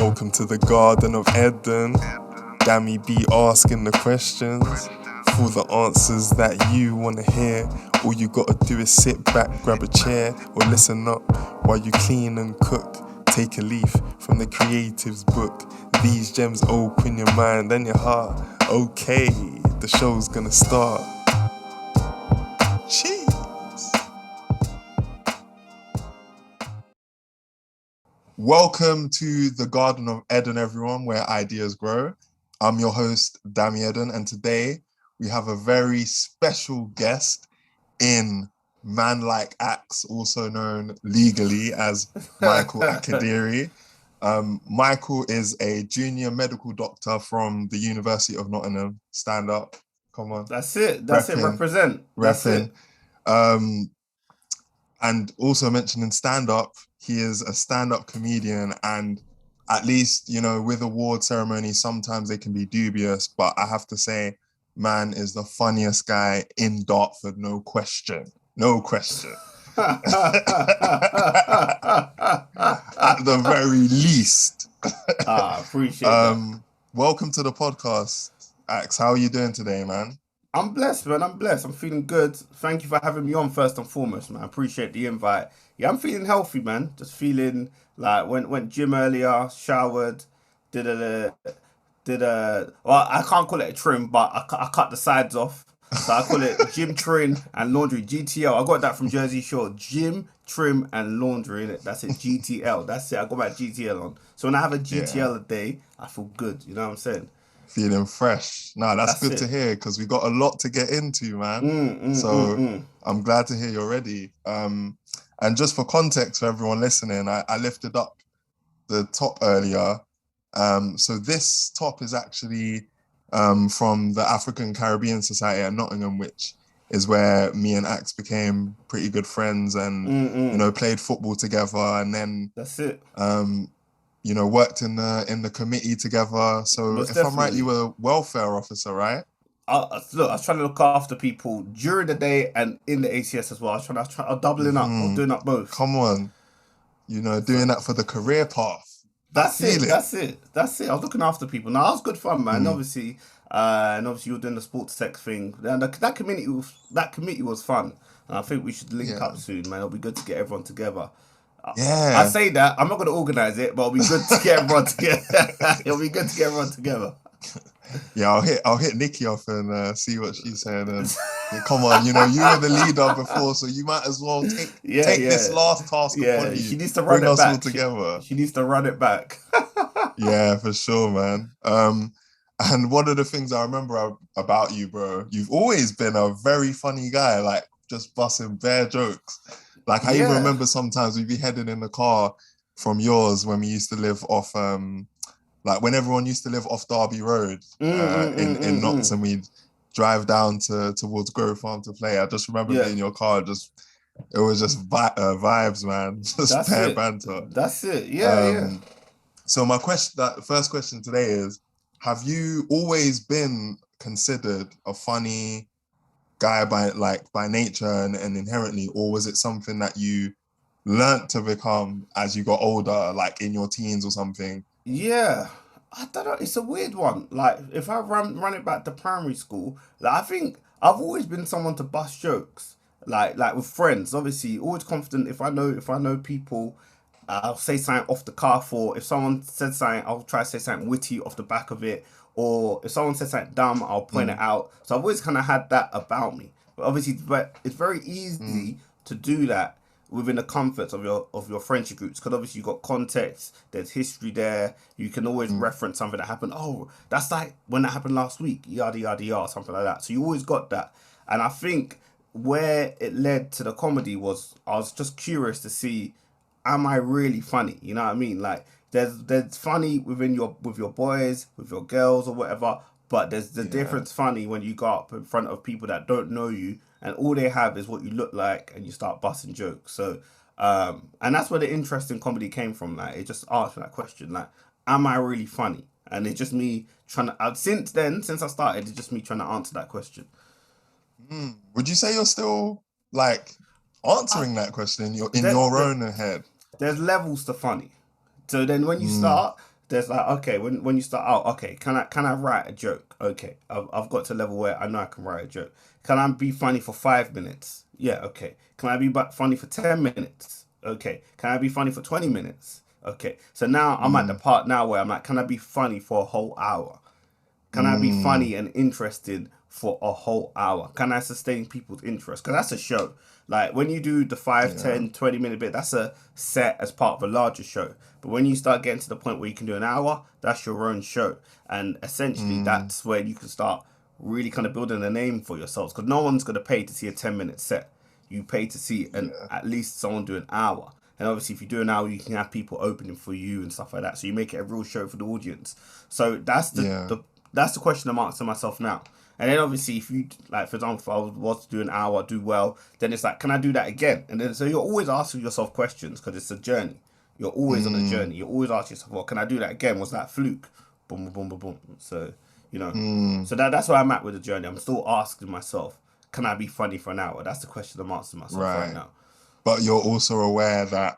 Welcome to the Garden of Edun. Dami be asking the questions for the answers that you want to hear. All you gotta do is sit back, grab a chair, or listen up while you clean and cook. Take a leaf from the creative's book. These gems open your mind and your heart. Okay, the show's gonna start. Cheese. Welcome to the Garden of Edun, everyone, where ideas grow. I'm your host, Dami Edun, and today we have a very special guest in Man Like Acts, also known legally as Michael Akadiri. Michael is a junior medical doctor from the University of Nottingham. Stand up, come on. That's it. Represent. That's it. And also mentioning stand-up, he is a stand-up comedian, and at least, you know, with award ceremonies, sometimes they can be dubious, but I have to say, man is the funniest guy in Dartford, no question. No question. At the very least. Appreciate that. Welcome to the podcast, Axe. How are you doing today, man? I'm blessed, man. I'm blessed. I'm feeling good. Thank you for having me on first and foremost, man. I appreciate the invite. Yeah, I'm feeling healthy, man. Just feeling like went gym earlier, showered, did a well, I can't call it a trim, but I cut the sides off. So I call it gym, trim, and laundry. GTL. I got that from Jersey Shore. Gym, trim, and laundry. Innit? That's it. GTL. That's it. I got my GTL on. So when I have a GTL a day, I feel good. You know what I'm saying? Feeling fresh. Nah, that's good to hear, because we got a lot to get into, man. I'm glad to hear you're ready. And just for context for everyone listening, I lifted up the top earlier. So this top is actually from the African Caribbean Society at Nottingham, which is where me and Axe became pretty good friends and you know, played football together, and then that's it. You know, worked in the committee together. So Most if definitely. I'm right, you were a welfare officer, right? I was trying to look after people during the day and in the ACS as well. I was doubling up. I was doing up both. Come on, you know, doing that for the career path. That's it. I was looking after people. Now, that was good fun, man. Obviously, you were doing the sports tech thing. And that committee was fun. And I think we should link up soon, man. It'll be good to get everyone together. Yeah. I say that. I'm not going to organise it, but it'll be good to get everyone together. It'll be good to get everyone together. Yeah, I'll hit Nikki off and see what she's saying. And come on, you know, you were the leader before, so you might as well take this last task upon you. She needs to run it back. Bring us all together. She needs to run it back. Yeah, for sure, man. And one of the things I remember about you, bro, you've always been a very funny guy, like just busting bare jokes. Like I even remember sometimes we'd be heading in the car from yours when we used to live off, like when everyone used to live off Derby Road in Notts, and we'd drive down towards Grove Farm to play. I just remember being in your car, it was just vibes, man. Just bare banter. That's it. Yeah. So my first question today is, have you always been considered a funny guy by nature and inherently, or was it something that you learnt to become as you got older, like in your teens or something? Yeah, I don't know. It's a weird one. Like if I run it back to primary school, like I think I've always been someone to bust jokes, like with friends. Obviously, always confident. If I know people, I'll say something off the cuff, or if someone said something, I'll try to say something witty off the back of it. Or if someone says something dumb, I'll point it out. So I've always kind of had that about me. But obviously, it's very easy to do that within the comforts of your friendship groups, because obviously you've got context, there's history there. You can always reference something that happened. Oh, that's like when that happened last week, yada yada yada, something like that. So you always got that. And I think where it led to the comedy was I was just curious to see, am I really funny? You know what I mean? Like there's funny with your boys, with your girls or whatever, but there's the difference funny when you go up in front of people that don't know you and all they have is what you look like and you start busting jokes. So and that's where the interesting comedy came from. Like it just asked me that question, like, am I really funny? And it's just me trying to since I started, it's just me trying to answer that question. Would you say you're still like answering that question in your own head? There's levels to funny. So then when you start, there's like, okay, when you start out, okay, can I write a joke? Okay, I've got to a level where I know I can write a joke. Can I be funny for 5 minutes? Yeah, okay. Can I be funny for 10 minutes? Okay. Can I be funny for 20 minutes? Okay. So now I'm at the Mm, part now where I'm like, can I be funny for a whole hour? Can I be mm, funny and interested for a whole hour? Can I sustain people's interest? Because that's a show. Like when you do the 5, yeah. 10, 20 minute bit, that's a set as part of a larger show. But when you start getting to the point where you can do an hour, that's your own show. And essentially, Mm, that's where you can start really kind of building a name for yourselves. Because no one's going to pay to see a 10-minute set. You pay to see an yeah. at least someone do an hour. And obviously, if you do an hour, you can have people opening for you and stuff like that. So you make it a real show for the audience. So Yeah. that's the question I'm asking myself now. And then obviously, if you like, for example, if I was to do an hour, do well, then it's like, can I do that again? And then so you're always asking yourself questions because it's a journey. You're always on a Mm, journey. You always ask yourself, well, can I do that again? Was that fluke? Boom, boom, boom, boom, boom. So you know, mm, so that's where I'm at with the journey. I'm still asking myself, can I be funny for an hour? That's the question I'm asking myself right right. now. But you're also aware that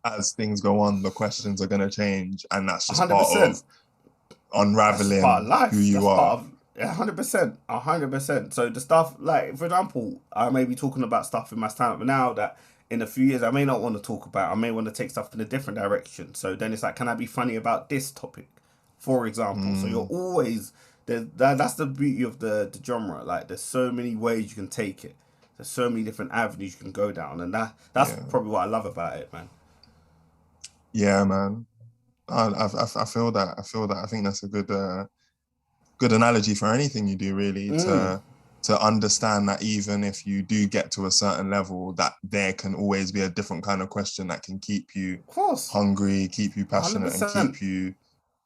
as things go on, the questions are going to change, and that's just part of 100%. That's just part of unraveling who life. you That's are. part of 100%, 100%. So the stuff, like for example, I may be talking about stuff in my stand up now that in a few years I may not want to talk about. I may want to take stuff in a different direction. So then it's like, can I be funny about this topic, for example? So you're Mm, always that's the beauty of the genre. Like there's so many ways you can take it. There's so many different avenues you can go down, and that's yeah. probably what I love about it, man. Yeah, man. I feel that. I feel that. I think that's a good analogy for anything you do, really, Mm, to understand that even if you do get to a certain level, that there can always be a different kind of question that can keep you of course, hungry, keep you passionate, and 100%. keep you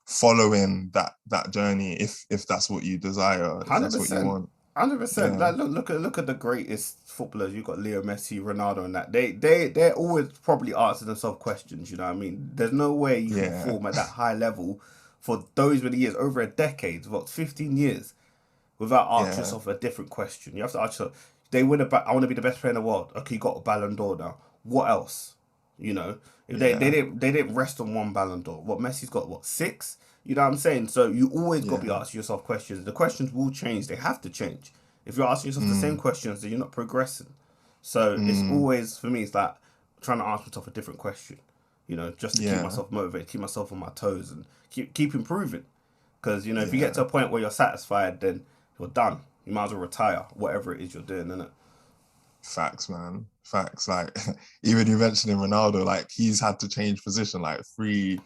following that journey if that's what you desire, if Hundred that's what you percent, want. 100%. Yeah, Like look at the greatest footballers. You've got Leo Messi, Ronaldo, and that. They're always probably asking themselves questions. You know what I mean? There's no way you can yeah, perform at that high level for those many years, over a decade, what 15 years, without asking yeah, yourself a different question. You have to ask yourself. They win a. I want to be the best player in the world. Okay, you got a Ballon d'Or now. What else? You know, if yeah, they didn't rest on one Ballon d'Or. What Messi's got? What, six? You know what I'm saying? So you always got to be yeah. asking yourself questions. The questions will change. They have to change. If you're asking yourself the same Mm, questions, then you're not progressing. So it's mm, always for me. It's like trying to ask myself a different question. You know, just to keep yeah, myself motivated, keep myself on my toes, and keep improving. Because if you get to yeah. a point where you're satisfied, then you're done. You might as well retire, whatever it is you're doing, innit? Facts, man. Facts. Like even you mentioning Ronaldo, like he's had to change position like three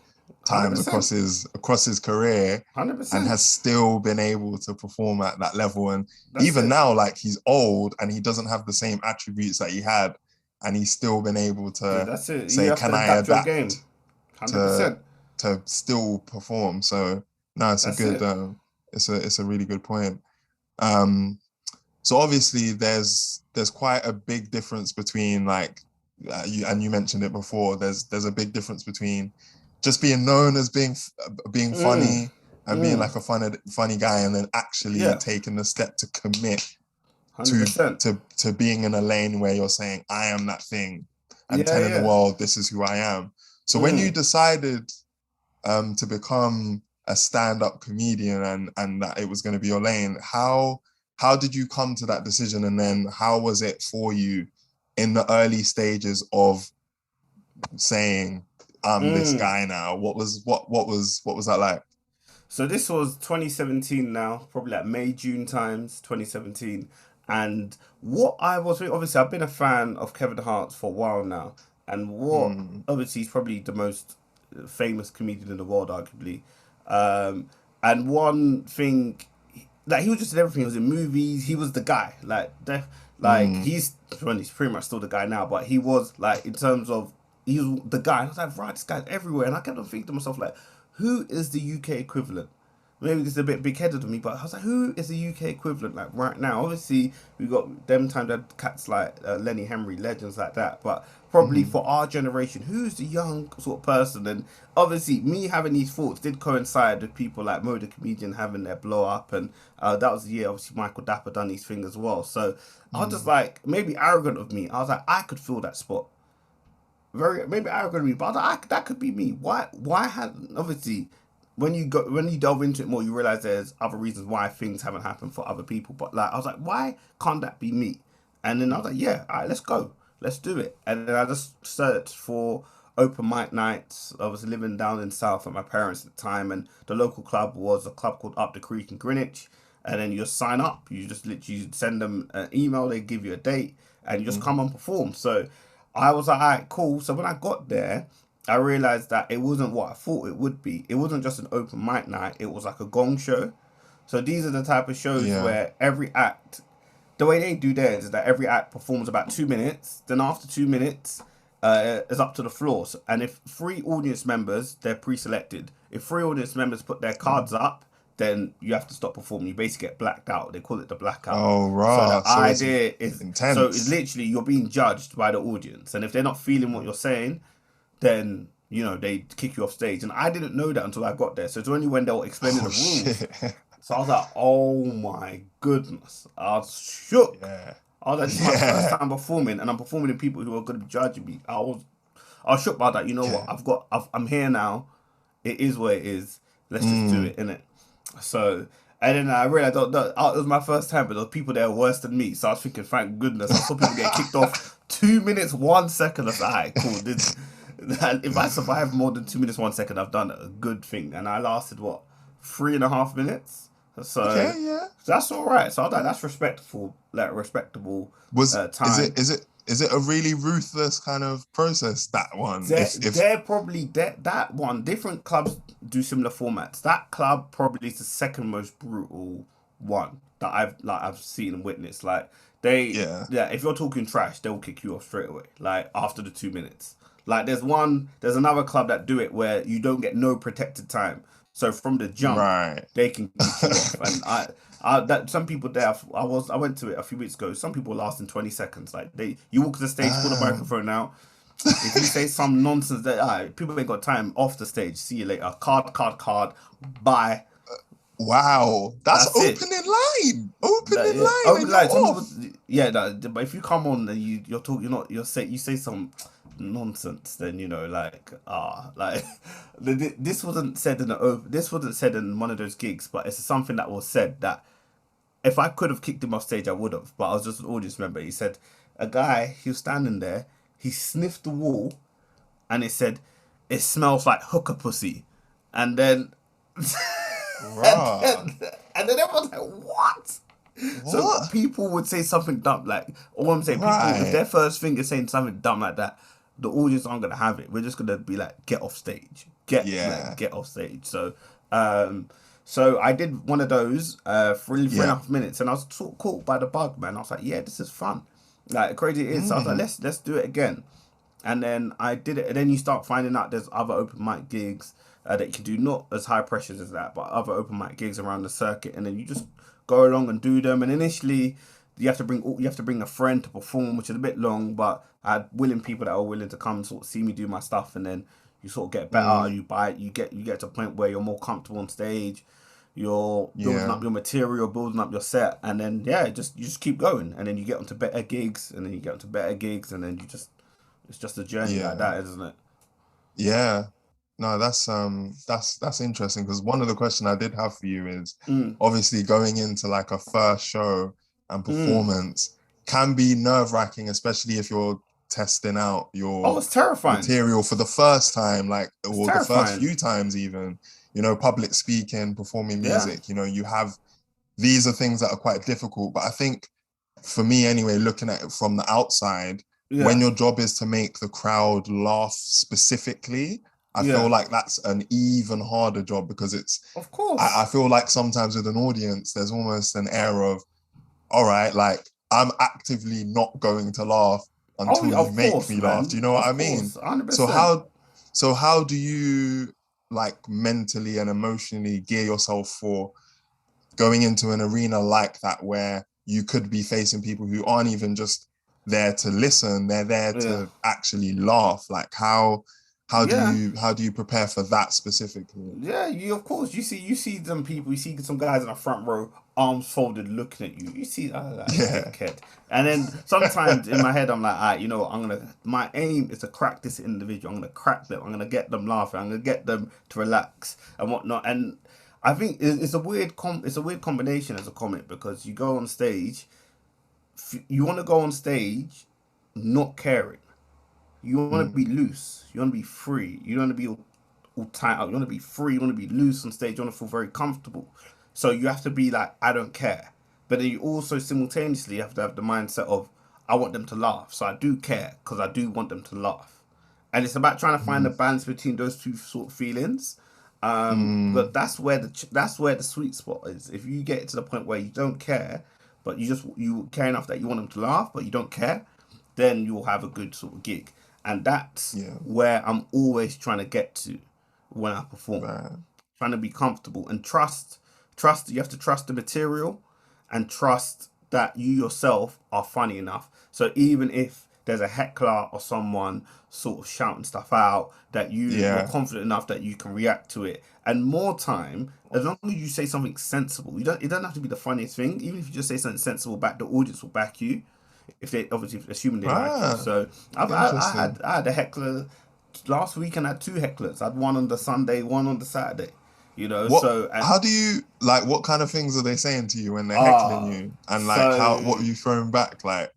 Hundred times percent, across his career, hundred and percent. has still been able to perform at that level. And That's even it. now, like he's old and he doesn't have the same attributes that he had, and he's still been able Yeah, to that's it. You say, have "Can to I adapt your game. adapt 100%. to still perform?" So no, it's a That's good, it. it's a really good point. Um, so obviously there's quite a big difference between like you mentioned it before. There's a big difference between just being known as being Mm, funny and being mm. like a funny guy, and then actually Yeah, taking the step to commit 100%. to being in a lane where you're saying I am that thing and Yeah, telling the yeah. world this is who I am. So when you Mm. decided to become a stand-up comedian and that it was going to be your lane, how did you come to that decision, and then how was it for you in the early stages of saying I'm this Mm. guy now? What was that like? So this was 2017 now, probably like May, June times, 2017. And what I was, obviously, I've been a fan of Kevin Hart for a while now. And what, Mm, obviously, he's probably the most famous comedian in the world, arguably. Um, and one thing, like, he was just in everything. He was in movies. He was the guy. Like, mm, well, he's pretty much still the guy now, but he was, like, in terms of, he was the guy. And I was like, right, this guy's everywhere. And I kept on thinking to myself, like, who is the UK equivalent? Maybe it's a bit big headed of me, but I was like, who is the UK equivalent like right now? Obviously, we got them times that cats like Lenny Henry, legends like that. But probably mm, for our generation, who's the young sort of person? And obviously, me having these thoughts did coincide with people like Mo the comedian having their blow up, and that was the year obviously Michael Dapper done these things as well. So I was just mm, like, maybe arrogant of me. I was like, I could fill that spot. very maybe arrogant of me, but that could be me. Why had obviously when you delve into it more, you realize there's other reasons why things haven't happened for other people. But like I was like, why can't that be me? And then I was like, yeah, all right, let's go, let's do it. And then I just searched for open mic nights. I was living down in South at my parents at the time, and the local club was a club called Up the Creek in Greenwich. And then you sign up. You just literally send them an email. They give you a date, and you just come and perform. So I was like, all right, cool. So when I got there, I realized that it wasn't what I thought it would be. It wasn't just an open mic night. It was like a gong show. So these are the type of shows Yeah. where every act, the way they do theirs is that every act performs about 2 minutes. Then after 2 minutes, it's up to the floors. And if three audience members, they're pre-selected. If three audience members put their cards up, then you have to stop performing. You basically get blacked out. They call it the blackout. Oh, So the right. So it's idea is, so it's intense. literally you're being judged by the audience, and if they're not feeling what you're saying, then they kick you off stage. And I didn't know that until I got there. So it's only when they were explaining the Oh rules. shit. So I was like, oh my goodness, I was shook. Yeah. I was like, this is my first Yeah. time performing, and I'm performing to people who are going to be judging me. I was shook by that. You know what? Yeah. I'm here now. It is what it is. Let's just do it, innit? So, and then I realized that it was my first time, but there were people there worse than me. So I was thinking, thank goodness. I saw people get kicked off 2 minutes, 1 second. I was like, all right, cool. If I survive more than 2 minutes, 1 second, I've done a good thing. And I lasted, what, 3.5 minutes? So Okay, yeah. that's all right. So I was like, that's respectful, like respectable Was time. is it a really ruthless kind of process, that one? If They're probably that one. Different clubs do similar formats. That club probably is the second most brutal one that I've seen and witnessed. Like yeah. yeah. If you're talking trash, they'll kick you off straight away. Like after the 2 minutes. Like there's another club that do it where you don't get no protected time. So from the jump, Right. they can kick you off. And that some people there, I went to it a few weeks ago. Some people last in 20 seconds. Like you walk to the stage, pull the Damn. microphone out. If you say some nonsense that people ain't got time off the stage, see you later. Card, bye. Wow. That's That's it. opening line. Opening Yeah. line Oh, and like you're some off. people, yeah. But if you come on and you're talking, you say some nonsense, then like this wasn't said this wasn't said in one of those gigs, but it's something that was said that if I could have kicked him off stage, I would have. But I was just an audience member. He said he was standing there. He sniffed the wall, and it said, "It smells like hooker pussy," and then and Rah. then, and then everyone's like, "What?" So What? people would say something dumb like, all I'm saying, people if Right. their first thing is saying something dumb like that, the audience aren't gonna have it. We're just gonna be like, get off stage, Yeah. get off stage. So I did one of those for 3.5 minutes, and I was sort of caught by the bug, man. I was like, yeah, this is fun. Like crazy it is. So I was like, let's do it again. And then I did it, and then you start finding out there's other open mic gigs that you can do, not as high pressures as that, but other open mic gigs around the circuit, and then you just go along and do them. And initially, you have to bring a friend to perform, which is a bit long, but I had willing people that are willing to come sort of see me do my stuff, and then you sort of get better. You get to a point where you're more comfortable on stage. You're building Yeah. up your material, building up your set, and then you just keep going, and then you get onto better gigs, and then you get onto better gigs, and then it's just a journey like Yeah. that, isn't it? Yeah. No, that's interesting because one of the questions I did have for you is Mm, obviously going into like a first show and mm. performance can be nerve-wracking, especially if you're testing out Oh, your it's terrifying. material for the first time, like It's or the first terrifying. few times even, public speaking, performing Yeah, music, you have these are things that are quite difficult. But I think for me anyway, looking at it from the outside, when yeah, your job is to make the crowd laugh specifically, I feel yeah. like that's an even harder job because Of I course. feel like sometimes with an audience, there's almost an air of, all right, like I'm actively not going to laugh Oh, until yeah, you of make course, me laugh. Do man. you know what Of I mean? course, 100%. So how do you like mentally and emotionally gear yourself for going into an arena like that where you could be facing people who aren't even just there to listen, they're there Yeah. to actually laugh. Like Yeah. how do you prepare for that specifically? Yeah, you of course you see them people, you see some guys in the front row, arms folded, looking at you. You see, oh, that Yeah. dickhead. And then sometimes in my head, I'm like, all right, you know what? I'm gonna. My aim is to crack this individual. I'm gonna crack them. I'm gonna get them laughing. I'm gonna get them to relax and whatnot. And I think it's a weird it's a weird combination as a comic because you go on stage, you want to go on stage, not caring. You want to be Mm. loose. You want to be free. You don't want to be all tight up. You want to be free. You want to be loose on stage. You want to feel very comfortable. So you have to be like, I don't care. But then you also simultaneously have to have the mindset of, I want them to laugh. So I do care because I do want them to laugh. And it's about trying to find a Mm. balance between those two sort of feelings. Mm. But that's where the sweet spot is. If you get to the point where you don't care, but you care enough that you want them to laugh, but you don't care, then you'll have a good sort of gig. And that's Yeah. where I'm always trying to get to when I perform. Right. Trying to be comfortable and trust. You have to trust the material and trust that you yourself are funny enough. So even if there's a heckler or someone sort of shouting stuff out, that you're Yeah. confident enough that you can react to it. And more time, as long as you say something sensible, it doesn't have to be the funniest thing. Even if you just say something sensible back, the audience will back you. If they obviously assuming they like you. Ah, So interesting. I had a heckler last week and I had two hecklers. I had one on the Sunday, one on the Saturday. You know, What so and how do you like what kind of things are they saying to you when they're heckling ah you? And like how what so are you throwing back? Like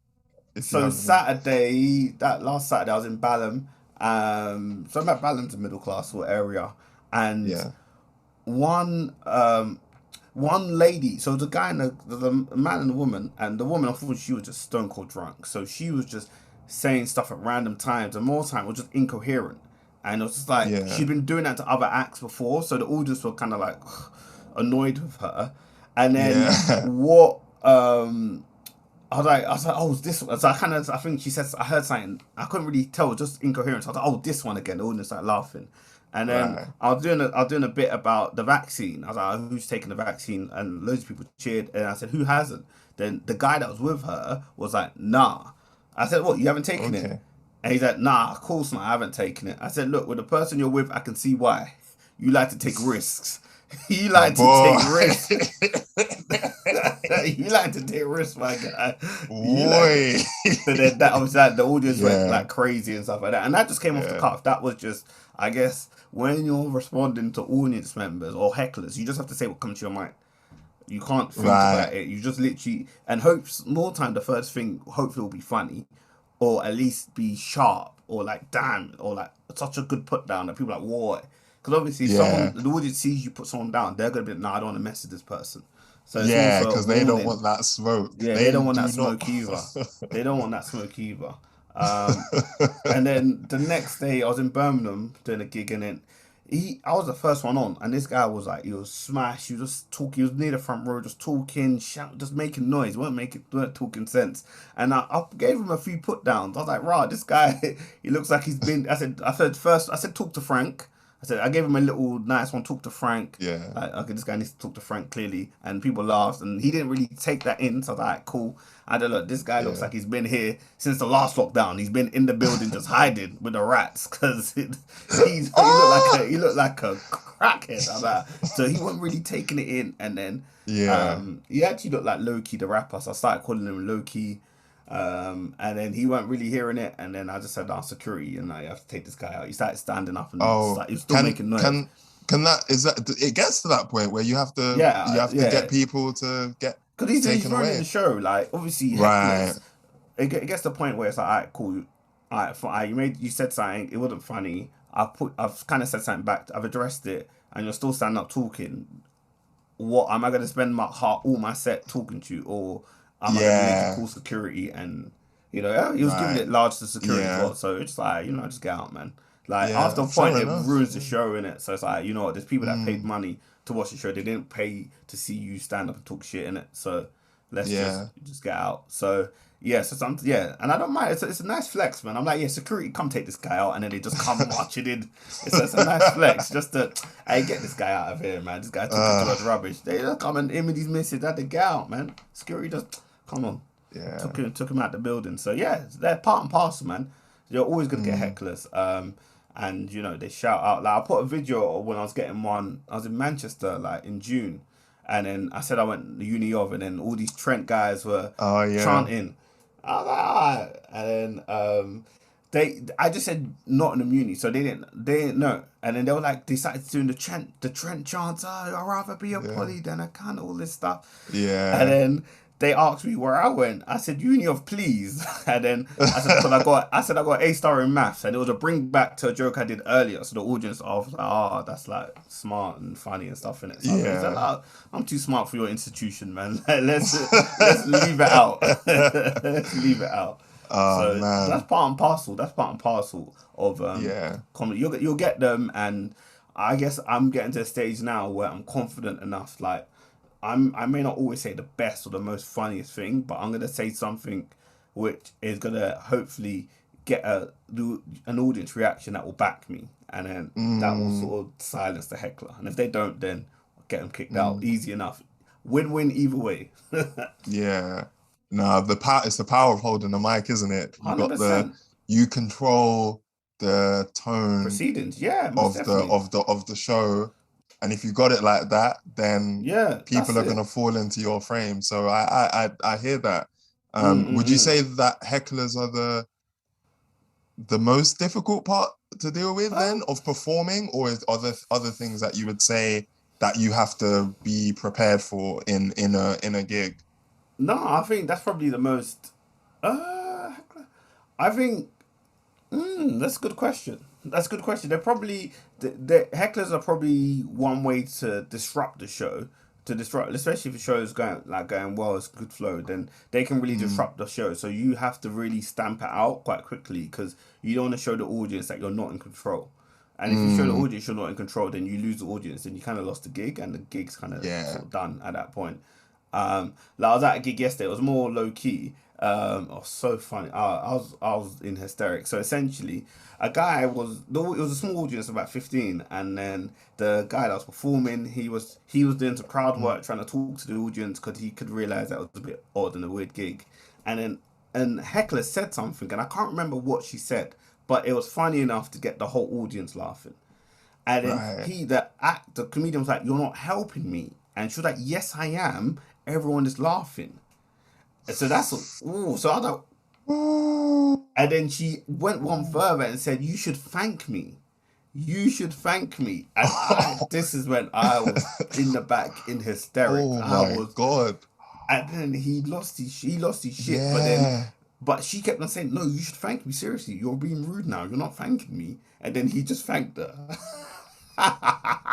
if you so have any. Saturday, that last Saturday I was in Balham. So I'm at Balham's a middle class sort of area. And Yeah. one one lady, so the guy and the man and the woman, and the woman, I thought she was just stone cold drunk. So she was just saying stuff at random times, and more time was just incoherent. And it was just like Yeah. she'd been doing that to other acts before, so the audience were kind of like annoyed with her. And then Yeah. what? I was like, oh, this. So I think she said, I heard something. I couldn't really tell, just incoherent. So I was like, oh, this one again. The audience started laughing, and then Right. I was doing a bit about the vaccine. I was like, oh, who's taking the vaccine? And loads of people cheered, and I said, who hasn't? Then the guy that was with her was like, nah. I said, what? You haven't taken it? Okay. And he's like, nah, of course not. I haven't taken it. I said, look, with the person you're with, I can see why. You like to take risks. You like to Boy. take risks. You like to take risks, my guy. You like to. Boy. So then that obviously like, the audience went Yeah. like crazy and stuff like that, and that just came off the Yeah. cuff. That was just, I guess, when you're responding to audience members or hecklers, you just have to say what comes to your mind. You can't think Right. about it. You just literally and hopes more time. The first thing hopefully will be funny, or at least be sharp, or like damn, or like such a good put down that people are like what. Because obviously, someone Yeah. the audience sees you put someone down, they're gonna be like, nah, I don't want to mess with this person. So it's Yeah, also a because they don't warning. want that smoke. Yeah, they They don't want that do not. smoke either. They don't want that smoke either. Um, and then the next day, I was in Birmingham doing a gig, and then I was the first one on, and this guy was like, he was smashed. He was just talking. He was near the front row, just talking, shout, just making noise. Weren't talking sense. And I gave him a few put downs. I was like, "Rah, this guy, he looks like he's been." I said, talk to Frank. I said, I gave him a little nice one, talk to Frank. Yeah. Like, okay, this guy needs to talk to Frank clearly. And people laughed, and he didn't really take that in. So I was like, cool. I don't look, this guy looks Yeah. like he's been here since the last lockdown. He's been in the building just hiding with the rats because Oh! he looked like a crackhead. I was like, so he wasn't really taking it in. And then Yeah. he actually looked like Loki the rapper. So I started calling him Loki. And then he weren't really hearing it, and then I just said, security," and I have to take this guy out. He started standing up, and Oh, he was still can making noise. can that is that it gets to that point where you have to Yeah, get people to get because he's taken running the away. show. Like obviously Right. hecklers, it gets to the point where it's like, all right, cool. All right, you said something, it wasn't funny. I've kind of said something back. I've addressed it, and you're still standing up talking. What am I going to spend all my set talking to you, or am I going to make you Yeah. call security? And yeah, he was giving Right. it large to security as Yeah. well. So it's like, just get out, man. Like after Yeah. a point, Fair it enough. ruins the Yeah. show in it. So it's like, you know what? There's people that paid Mm. money to watch the show. They didn't pay to see you stand up and talk shit in it. So let's Yeah. just get out. So yeah, and I don't mind. It's a nice flex, man. I'm like, yeah, security, come take this guy out, and then they just come marching in. It's a nice flex, just to, hey, get this guy out of here, man. This guy talking too much rubbish. They just come and him and his missus had to get out, man. Security just come on, Yeah. took him out the building. So yeah, they're part and parcel, man. You're always gonna get Mm. hecklers. and they shout out. Like I put a video of when I was getting one. I was in Manchester like in June, and then I said I went to uni of, and then all these Trent guys were Oh yeah. chanting. I was like, alright. And then I just said Nottingham Uni, so they didn't know. And then they were like, they started doing the Trent chants. Oh, I'd rather be a Yeah. bully than a cunt, all this stuff. And Yeah. then they asked me where I went. I said Uni of Please. And then I said because I got A star in maths, and it was a bring back to a joke I did earlier. So the audience was like, oh, that's like smart and funny and stuff in it. So I said, Yeah. oh, I'm too smart for your institution, man. Let's leave it out. Let's leave it out. Oh So that's man. part and parcel. That's part and parcel of Yeah. comedy. You'll get them, and I guess I'm getting to a stage now where I'm confident enough. Like I may not always say the best or the most funniest thing, but I'm gonna say something which is gonna hopefully get an audience reaction that will back me, and then that will Mm, sort of silence the heckler. And if they don't, then I'll get them kicked out. mm, Easy enough. Win-win either way. yeah. No, it's the power of holding the mic, isn't it? 100%. You control the tone Proceedings. Yeah, most definitely. of the show. And if you got it like that, then Yeah, people that's are it. gonna fall into your frame. So I hear that. Would you Mm-mm-mm. say that hecklers are the most difficult part to deal with then of performing, or is other things that you would say that you have to be prepared for in a gig? No, I think that's probably the most. Uh, I think that's a good question. That's a good question. They're probably the hecklers are probably one way to disrupt the show. To disrupt, especially if the show is going well, it's good flow. Then they can really Mm, disrupt the show. So you have to really stamp it out quite quickly because you don't want to show the audience that you're not in control. And if you show the mm, audience you're not in control, then you lose the audience, and you kind of lost the gig, and the gig's kind of yeah. sort of done at that point. Like I was at a gig yesterday. It was more low key. Oh, so funny. I was in hysterics. So essentially, a guy was it was a small audience, about 15, and then the guy that was performing, he was doing some crowd Mm, work, trying to talk to the audience because he could realize that it was a bit odd and a weird gig, and then and Heckler said something, and I can't remember what she said, but it was funny enough to get the whole audience laughing. And then right. the comedian was like, "You're not helping me," and she was like, "Yes, I am. Everyone is laughing." And so that's ooh. So I thought, Ooh. and then she went one further and said, "You should thank me. You should thank me." And this is when I was in the back in hysterics. Oh I my was, God. and then he lost his shit. Yeah. But she kept on saying, "No, you should thank me. Seriously, you're being rude now. You're not thanking me." And then he just thanked her.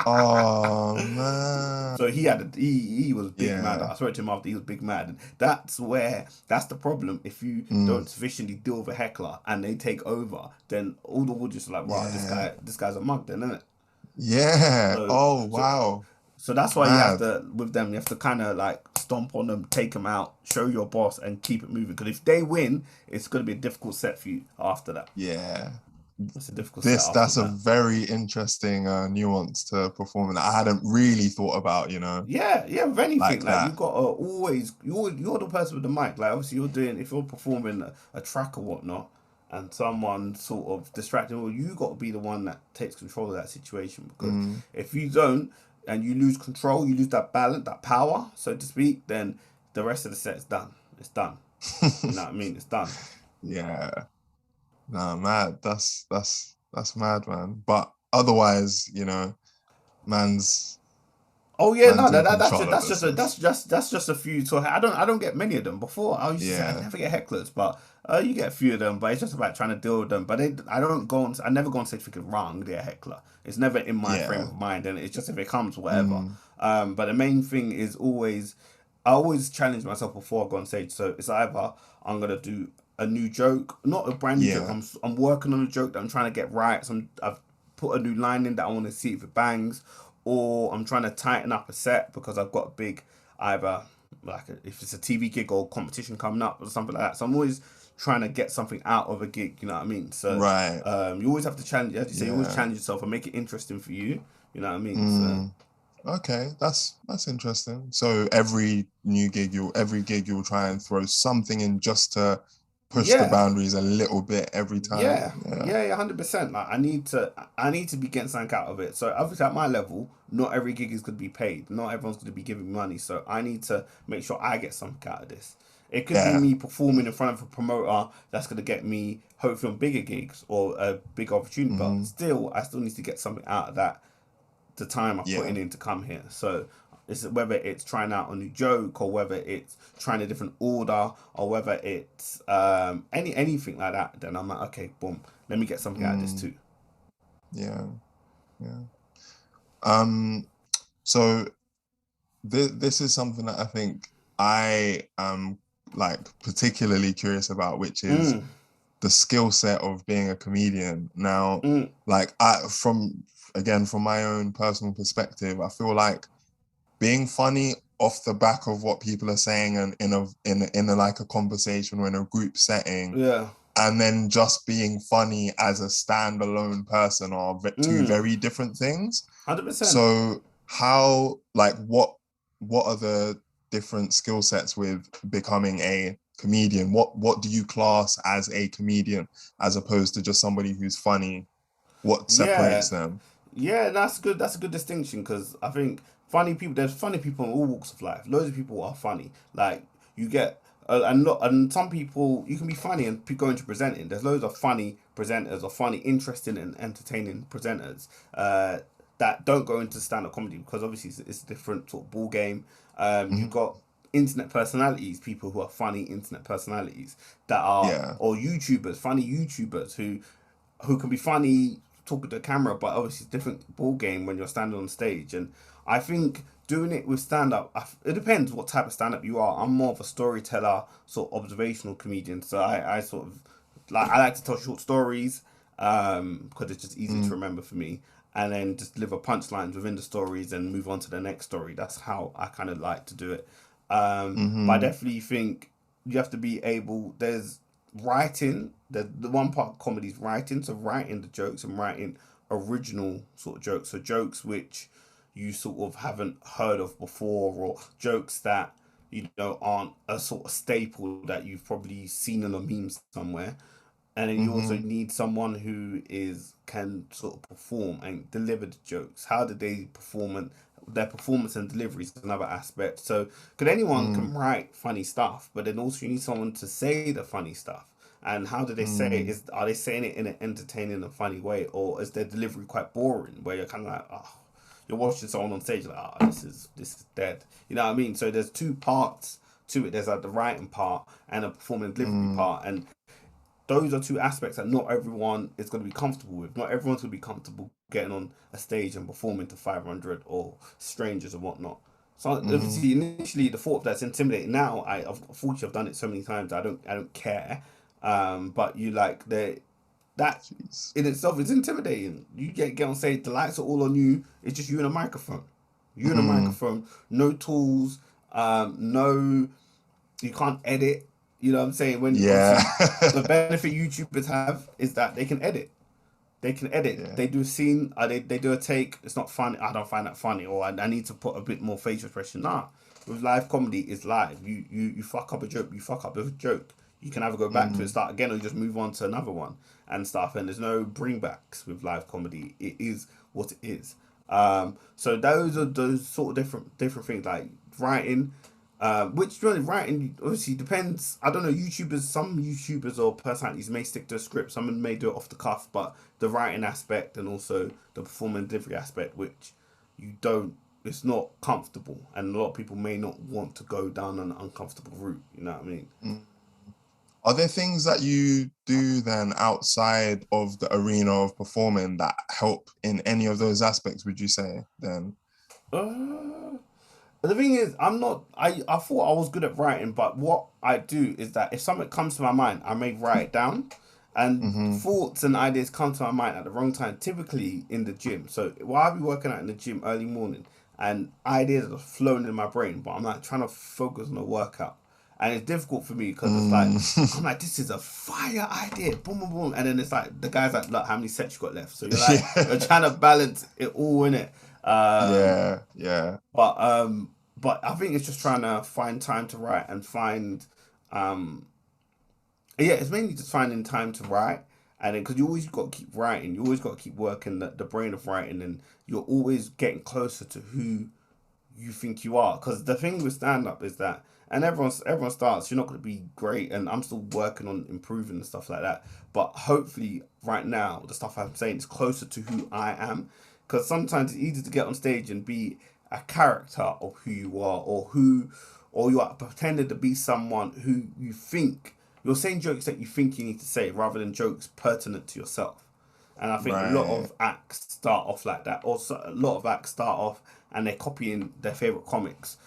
Oh man. So he was big mad. Yeah. I spoke to him after, he was big mad. And that's the problem. If you Mm, don't sufficiently deal with a heckler and they take over, then all the audience are like, wow, yeah. this guy's a mug, then, isn't it? Yeah. So Oh so wow. so that's why Mad. you have to kind of like stomp on them, take them out, show your boss, and keep it moving. Because if they win, it's going to be a difficult set for you after that. Yeah. It's a difficult set This after that's a that. very interesting nuance to performing that I hadn't really thought about, Yeah, yeah. With anything, like like you that. got to always you're the person with the mic. Like obviously you're doing if you're performing a track or whatnot, and someone sort of distracting, well, you got to be the one that takes control of that situation. Because Mm, if you don't and you lose control, you lose that balance, that power, so to speak, then the rest of the set's done. It's done. You know what I mean? It's done. yeah. No, mad. That's mad, man. But otherwise, man's Oh yeah, man's no, in that's control just of that's this. just a, Is that's just a few. So I don't get many of them. Before I used to say I Yeah. never get hecklers, but you get a few of them. But it's just about trying to deal with them. But I don't go on. I never go on stage thinking wrong. They're a heckler. It's never in my frame Yeah. of mind, and it's just if it comes, whatever. Mm, But the main thing is always, I always challenge myself before I go on stage. So it's either I'm gonna do a new joke, not a brand new joke. yeah. I'm working on a joke that I'm trying to get right. So I've put a new line in that I want to see if it bangs, or I'm trying to tighten up a set because I've got a big either if it's a TV gig or competition coming up or something like that. So I'm always trying to get something out of a gig. You know what I mean? So Right. you always have to challenge, as you say, you always Yeah. challenge yourself and make it interesting for you. You know what I mean? So Mm, okay. That's interesting. So every gig you'll try and throw something in just to push the Yeah. boundaries a little bit every time. Yeah, Yeah. yeah, 100%. Like I need to be getting something out of it. So obviously at my level, not every gig is going to be paid. Not everyone's going to be giving money. So I need to make sure I get something out of this. It could be Yeah. me performing in front of a promoter that's going to get me hopefully on bigger gigs or a big opportunity. But Hmm. still, I still need to get something out of that the time I'm Yeah. putting in to come here. So it's whether it's trying out a new joke or whether it's trying a different order or whether it's anything like that, then I'm like, okay, boom, let me get something out of this Mm, too. yeah. Yeah. Um, so this is something that I think I am like particularly curious about, which is Mm, the skill set of being a comedian. Now, mm, like I from again from my own personal perspective, I feel like being funny off the back of what people are saying and in a like a conversation or in a group setting, yeah. and then just being funny as a standalone person are two Mm, very different things. 100%. So how like what are the different skill sets with becoming a comedian? What do you class as a comedian as opposed to just somebody who's funny? What separates Yeah. them? Yeah, that's good. That's a good distinction because I think funny people. There's funny people in all walks of life. Loads of people are funny. Like you get and some people you can be funny and go into presenting. There's loads of funny presenters or funny, interesting and entertaining presenters that don't go into stand up comedy because obviously it's a different sort of ball game. You've Mhm. got internet personalities, people who are funny internet personalities that are Yeah. or YouTubers, funny YouTubers who can be funny talking to the camera, but obviously it's a different ball game when you're standing on stage. And I think doing it with stand up, it depends what type of stand up you are. I'm more of a storyteller, sort of observational comedian. So I sort of like I like to tell short stories because it's just easy to Mm, remember for me. And then just deliver punchlines within the stories and move on to the next story. That's how I kind of like to do it. But I mm-hmm. definitely think you have to be able. There's writing. The one part of comedy is writing, so writing the jokes and writing original sort of jokes, so jokes which you sort of haven't heard of before, or jokes that aren't a sort of staple that you've probably seen in a meme somewhere. And then you also Mm-hmm. need someone who is can sort of perform and deliver the jokes. How did they perform and their performance and delivery is another aspect. So, because anyone Mm, can write funny stuff, but then also you need someone to say the funny stuff. And how do they say it? mm, Are they saying it in an entertaining and funny way, or is their delivery quite boring, where you're kind of like, oh, you're watching someone on stage like, oh, this is dead. You know what I mean? So there's two parts to it. There's like the writing part and a performing delivery mm, part, and those are two aspects that not everyone is going to be comfortable with. Not everyone's going to be comfortable getting on a stage and performing to 500 or strangers and whatnot. So mm-hmm. obviously, initially, the thought that's intimidating. Now, unfortunately I've done it so many times. I don't care. But you like that Jeez. in itself is intimidating. You get on stage, the lights are all on you. It's just you and a microphone. You and a Mm, microphone. No tools. No, you can't edit. You know what I'm saying? When yeah. obviously the benefit YouTubers have is that they can edit. They can edit. Yeah. They do a scene. They do a take. It's not funny. I don't find that funny, or I need to put a bit more facial expression. Nah, with live comedy, it's live. You fuck up a joke. You fuck up a joke. You can either go back to it, Mm, start again, or you just move on to another one and stuff. And there's no bringbacks with live comedy. It is what it is. So those are those sort of different things like writing. Which really writing obviously depends. I don't know. Some YouTubers or personalities may stick to a script. Some may do it off the cuff, but the writing aspect and also the performance delivery aspect, which you don't, it's not comfortable, and a lot of people may not want to go down an uncomfortable route. You know what I mean? mm. Are there things that you do then outside of the arena of performing that help in any of those aspects, would you say then? Uh, But the thing is, I'm not. I thought I was good at writing, but what I do is that if something comes to my mind, I may write it down, and Mm-hmm. thoughts and ideas come to my mind at the wrong time. Typically in the gym. So while I be working out in the gym early morning, and ideas are flowing in my brain, but I'm like trying to focus on the workout, and it's difficult for me because it's like Mm. I'm like, this is a fire idea, boom, boom, boom, and then it's like the guy's like, look, how many sets you got left? So you're Yeah. trying to balance it all in it. Um, Yeah. Yeah. but I think it's just trying to find time to write and find um Yeah, it's mainly just finding time to write, and then because you always got to keep writing, you always got to keep working the brain of writing, and you're always getting closer to who you think you are. Because the thing with stand up is that, and everyone starts. You're not going to be great, and I'm still working on improving and stuff like that. But hopefully, right now, the stuff I'm saying is closer to who I am. Because sometimes it's easy to get on stage and be a character of who you are, or you are pretending to be someone who you think you're saying jokes that you think you need to say rather than jokes pertinent to yourself. And I think a lot Right. of acts start off like that. Also, a lot of acts start off and they're copying their favorite comics,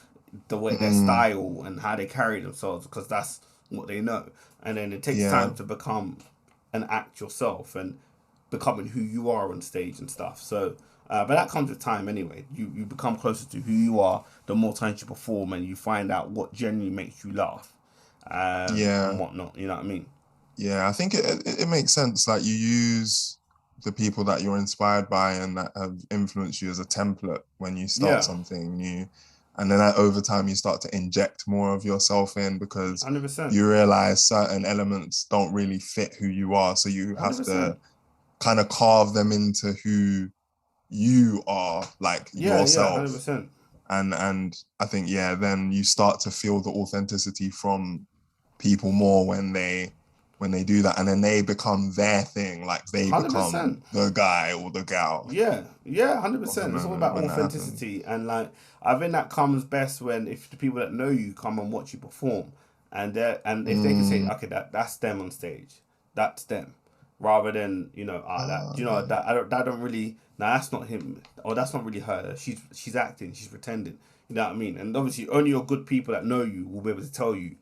the way their Mm, style and how they carry themselves, because that's what they know. And then it takes yeah. time to become an act yourself and becoming who you are on stage and stuff. So, but that comes with time anyway. You become closer to who you are the more times you perform, and you find out what genuinely makes you laugh, and Yeah. whatnot. You know what I mean? Yeah. I think it makes sense. Like you use the people that you're inspired by and that have influenced you as a template when you start Yeah, something new. And then over time, you start to inject more of yourself in because 100%, you realize certain elements don't really fit who you are. So you hundred have to percent. kind of carve them into who you are, like Yeah, yeah, yourself. 100%. And I think, yeah, then you start to feel the authenticity from people more when they do that, and then they become their thing, like they Hundred become percent. the guy or the gal Yeah, yeah, hundred of the percent. It's all moment about when that happens. authenticity, and like I think that comes best when if the people that know you come and watch you perform, and if they can say, Mm, okay, that's them on stage, that's them, rather than that okay. that I don't really that's not him or that's not really her. She's acting, she's pretending. You know what I mean? And obviously, only your good people that know you will be able to tell you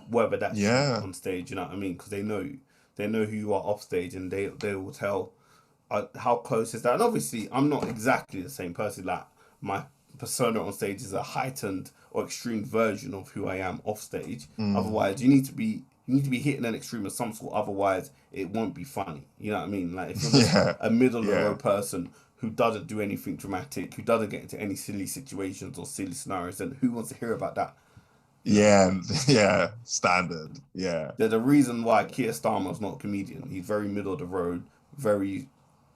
whether that's you Yeah. on stage. You know what I mean? Because they know you, they know who you are off stage, and they will tell how close is that? And obviously, I'm not exactly the same person. Like my persona on stage is a heightened or extreme version of who I am off stage. Mm, Otherwise, you need to be hitting an extreme of some sort. Otherwise, it won't be funny. You know what I mean? Like if you're just yeah. a middle of the Yeah. road person who doesn't do anything dramatic, who doesn't get into any silly situations or silly scenarios, then who wants to hear about that? You know. Yeah. Yeah. Standard. Yeah. There's a reason why Keir Starmer's not a comedian. He's very middle of the road, very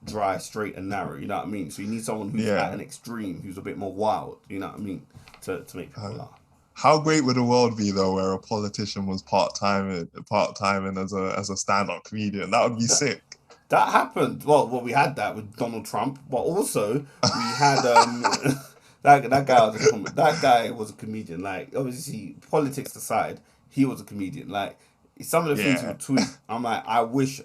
dry, straight, and narrow. You know what I mean? So you need someone who's at Yeah. an extreme, who's a bit more wild. You know what I mean? To make people Uh, laugh. how great would the world be though, where a politician was part time and as a stand up comedian? That would be That sick. that happened. Well, we had that with Donald Trump, but also we had that guy was that guy was a comedian. Like obviously, politics aside, he was a comedian. Like some of the things he Yeah. would tweet, I'm like, I wish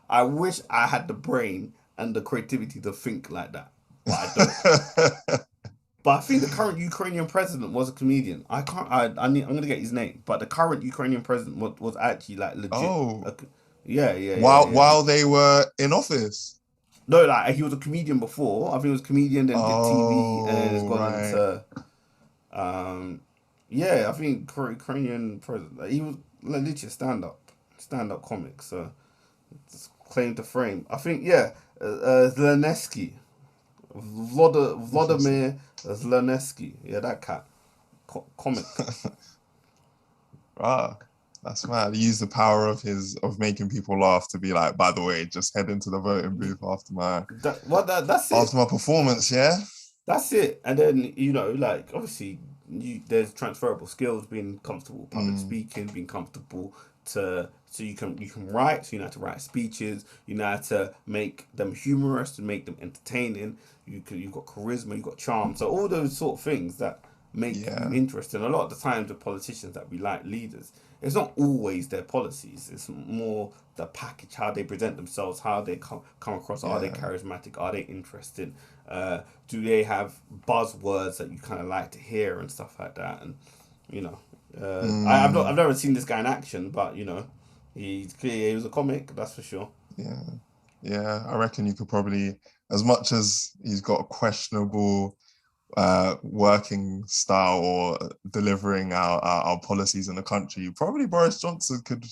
I had the brain and the creativity to think like that, but I don't. But I think the current Ukrainian president was a comedian. I can't. I'm gonna get his name. But the current Ukrainian president was actually like legit. Oh, Yeah, yeah, yeah, yeah. while they were in office. No, like he was a comedian before. I think he was a comedian, then did TV, and then has Oh, gone right. into um. Yeah, I think Ukrainian president. Like, he was like, literally a stand up comic. So it's claim to fame. I think yeah, Zelensky, Interesting. Vladimir Zelensky. Yeah, that cat. Comic. Ah, that's mad. He used the power of his of making people laugh to be like, by the way, just head into the voting booth That's after it. my performance, yeah? That's it. And then like obviously, there's transferable skills, being comfortable with public Mm, speaking, being comfortable to so you can write, so you know how to write speeches, you know how to make them humorous, to make them entertaining. You've got charisma, you've got charm. So all those sort of things that make you yeah. interesting. A lot of the times, the politicians that we like, leaders, it's not always their policies. It's more the package, how they present themselves, how they come across. Are they Yeah. charismatic? Are they interesting? Do they have buzzwords that you kind of like to hear and stuff like that? And you know, I've Mm, never seen this guy in action, but he was a comic, that's for sure. yeah. Yeah. I reckon you could probably, as much as he's got a questionable working style or delivering our policies in the country, probably Boris Johnson could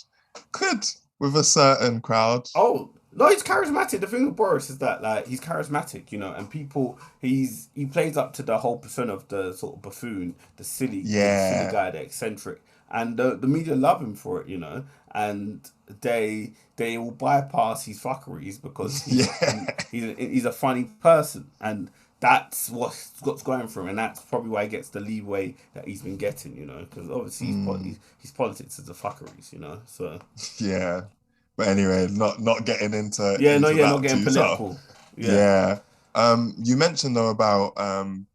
with a certain crowd. Oh no, he's charismatic. The thing with Boris is that like he's charismatic, and people he plays up to the whole persona of the sort of buffoon, the silly Yeah, guy, the eccentric, and the media love him for it, and they will bypass his fuckeries because Yeah. he's a funny person, and that's what's going for him, and that's probably why he gets the leeway that he's been getting, because obviously his politics is the fuckeries, so. Yeah. But anyway, not getting into Yeah, no, yeah, not that getting too tough. political. Yeah, Yeah. You mentioned though about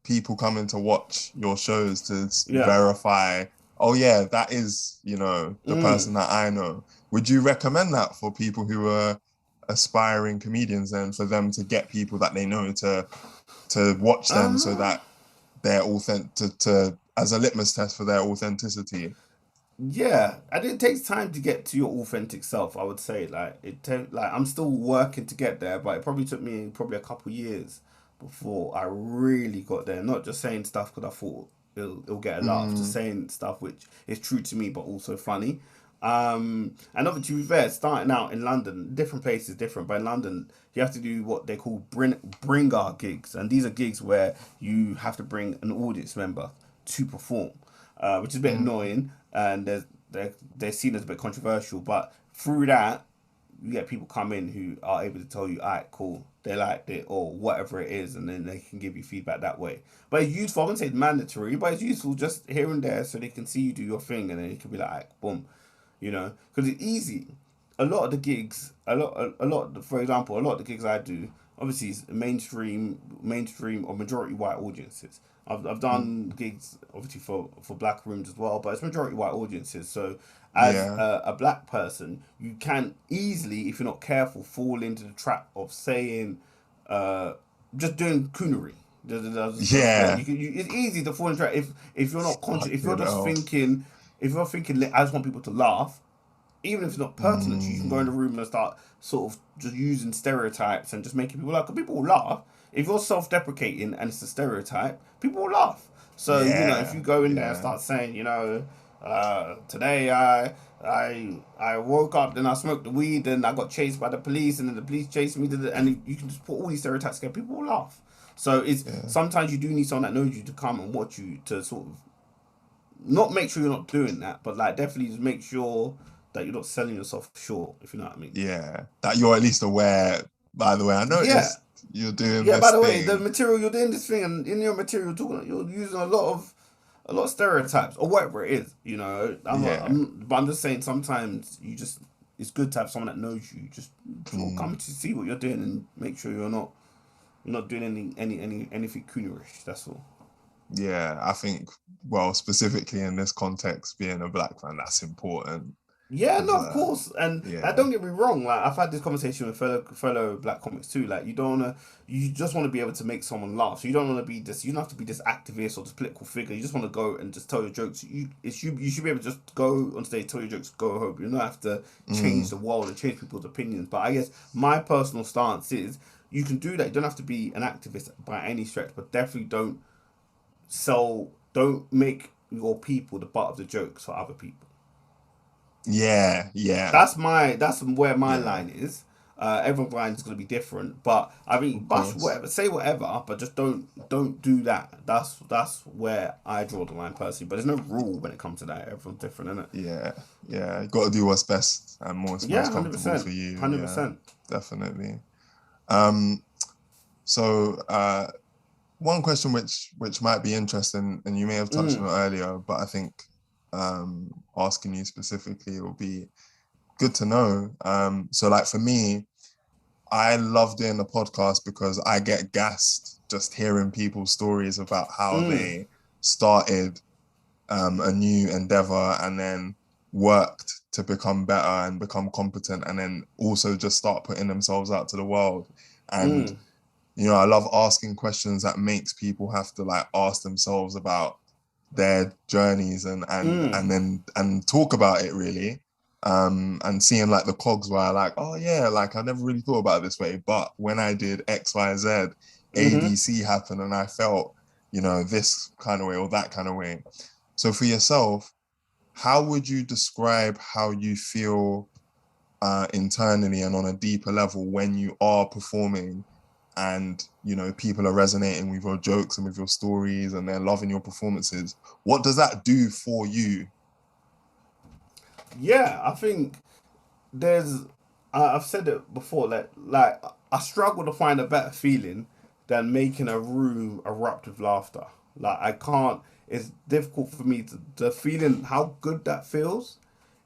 people coming to watch your shows to yeah. verify, oh yeah, that is, the Mm. person that I know. Would you recommend that for people who are aspiring comedians and for them to get people that they know to watch them so Uh, that they're authentic to as a litmus test for their authenticity? yeah, and it takes time to get to your authentic self. I would say, like I'm still working to get there, but it probably took me probably a couple years before I really got there. Not just saying stuff because I thought it'll get a laugh, just Mm, saying stuff which is true to me but also funny. And obviously, to be fair, starting out in London, different places different, but in London, you have to do what they call bringer gigs, and these are gigs where you have to bring an audience member to perform, which is a bit mm, annoying, and they're seen as a bit controversial. But through that, you get people come in who are able to tell you, alright, cool, they liked it or whatever it is, and then they can give you feedback that way. But it's useful. I wouldn't say it's mandatory, but it's useful just here and there so they can see you do your thing, and then you can be like, alright, boom, because it's easy. A lot of the gigs, for example, a lot of the gigs I do, obviously, is mainstream or majority white audiences. I've done mm. gigs obviously for black rooms as well, but it's majority white audiences. So as Yeah. a black person, you can easily, if you're not careful, fall into the trap of saying, uh, just doing coonery. That's there. Yeah. It's easy to fall into trap if you're not conscious. If you're Fucking just hell. thinking, if you're thinking, I just want people to laugh, even if it's not pertinent to you, you can go in the Mm, room and start sort of just using stereotypes and just making people laugh. Because people will laugh. If you're self deprecating and it's a stereotype, people will laugh. So, if you yeah. go in there and Yeah. start saying, today I woke up, then I smoked the weed, then I got chased by the police, and then the police chased me, and you can just put all these stereotypes together, people will laugh. So it's Yeah. sometimes you do need someone that knows you to come and watch you to sort of not make sure you're not doing that, but like definitely just make sure that you're not selling yourself short, if you know what I mean. Yeah. That you're at least aware, by the way, I Yeah, noticed you're doing yeah. By this the way, the thing. material you're doing this thing, and in your material, you're using a lot of stereotypes or whatever it is. Yeah. But I'm just saying sometimes it's good to have someone that knows you. Just sort of Mm, come to see what you're doing and make sure you're not doing anything coonerish. That's all. yeah. I think, well, specifically in this context, being a black man, that's important. Yeah, no, Because of course, and yeah. don't get me wrong. Like I've had this conversation with fellow black comics too. Like you just want to be able to make someone laugh. So you don't want to be this. You don't have to be this activist or this political figure. You just want to go and just tell your jokes. You should be able to just go on stage, tell your jokes, go home. You don't have to change Mm, the world and change people's opinions. But I guess my personal stance is you can do that. You don't have to be an activist by any stretch, but definitely don't make your people the butt of the jokes for other people. yeah. Yeah. That's where my Yeah. line is. Everyone's line is going to be different, but I mean, Of bash course. whatever, say whatever, but just don't do that. That's where I draw the line personally. But there's no rule when it comes to that. Everyone's different, isn't it? Yeah. Yeah. You got to do what's best and most Yeah, hundred comfortable for percent, you. hundred Yeah. percent. Definitely. Um, so one question which might be interesting, and you may have touched on Mm, it earlier, but I think asking you specifically will be good to know. So like for me, I love doing the podcast because I get gassed just hearing people's stories about how mm, they started a new endeavor and then worked to become better and become competent and then also just start putting themselves out to the world. And mm, I love asking questions that makes people have to like ask themselves about their journeys and mm, then and talk about it really. And seeing like the cogs where I like, oh yeah, like I never really thought about it this way. But when I did X, Y, Z, mm-hmm. ABC happened and I felt, this kind of way or that kind of way. So for yourself, how would you describe how you feel internally and on a deeper level when you are performing and people are resonating with your jokes and with your stories and they're loving your performances? What does that do for you? Yeah, I think there's I've said it before, like I struggle to find a better feeling than making a room erupt with laughter. Like I can't. It's difficult for me to feeling how good that feels.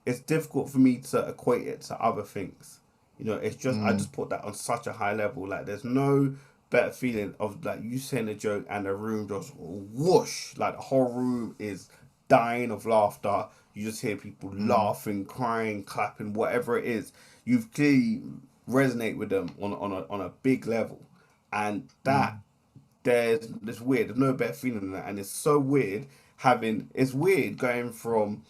It's difficult for me to equate it to other things. It's just I Mm, just put that on such a high level. Like there's no better feeling of like you saying a joke and the room just whoosh, like the whole room is dying of laughter. You just hear people mm, laughing, crying, clapping, whatever it is. You've clearly resonate with them on a big level, and that mm, there's this weird. There's no better feeling than that, and it's so weird having. It's weird going from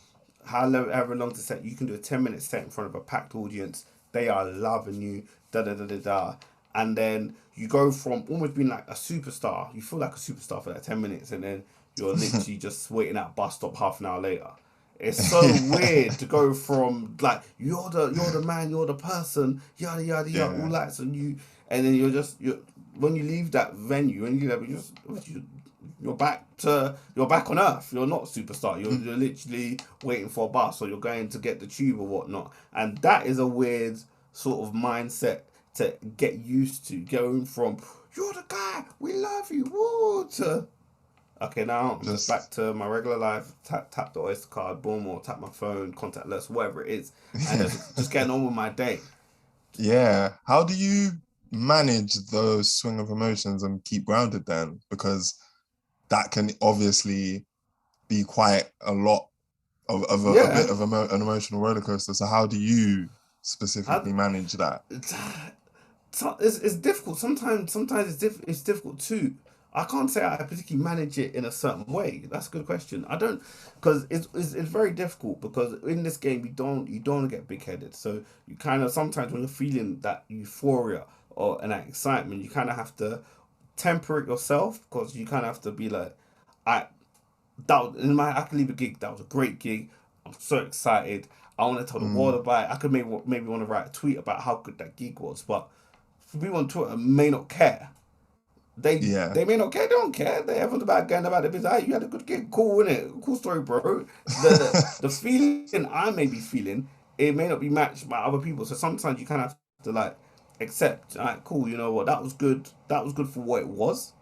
however long to set. You can do a 10-minute set in front of a packed audience. They are loving you, da da da da da, and then you go from almost being like a superstar. You feel like a superstar for that 10 minutes, and then you're literally just waiting at a bus stop half an hour later. It's so weird to go from like you're the man, you're the person, yada yada yada, all yeah, that, and and then you're when you leave that venue and you're back on earth. You're not a superstar. You're literally waiting for a bus or you're going to get the tube or whatnot. And that is a weird sort of mindset to get used to. Going from you're the guy, we love you, woo, to okay, now I'm just back just to my regular life. Tap the Oyster card, boom, or tap my phone, contactless, whatever it is, and just getting on with my day. yeah. How do you manage those swing of emotions and keep grounded then? Because that can obviously be quite a lot a bit Yeah, of an emotional roller coaster. So how do you I, specifically manage that? it's difficult. Sometimes it's difficult too. I can't say I particularly manage it in a certain way. That's a good question. I don't because it's very difficult because in this game you don't get big headed. So you kind of sometimes when you're feeling that euphoria or and that excitement, you kind of have to temper it yourself because you kind of have to be like, I in my I can leave a gig. That was a great gig. I'm so excited. I want to tell the world Mm, about it. I could maybe want to write a tweet about how good that gig was, but people on Twitter may not care. yeah. They may not care. They don't care. They everyone's about going about their business. Hey, you had a good gig, cool, innit? Cool story, bro. The feeling I may be feeling, it may not be matched by other people. So sometimes you kind of have to like accept. All right, cool. You know what? That was good. That was good for what it was.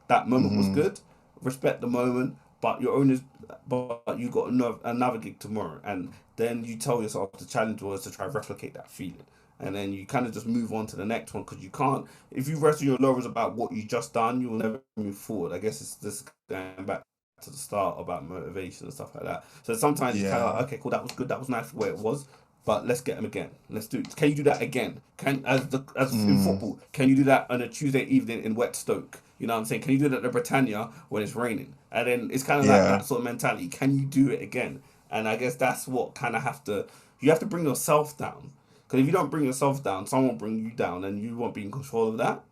That moment was Hmm. good. Respect the moment, but your own is. But you got another gig tomorrow, and then you tell yourself the challenge was to try to replicate that feeling and then you kind of just move on to the next one because you can't. If you rest on your laurels about what you just done, you will never move forward. I guess it's just going back to the start about motivation and stuff like that. So sometimes it's kind of Yeah. like, okay, cool, that was good, that was nice for where it was, but let's get them again. Let's do. Can you do that again? Can as in Mm, football? Can you do that on a Tuesday evening in wet Stoke? You know what I'm saying? Can you do that at Britannia when it's raining? And then it's kind of like yeah. that sort of mentality. Can you do it again? And I guess that's what kind of have to. You have to bring yourself down because if you don't bring yourself down, someone will bring you down, and you won't be in control of that.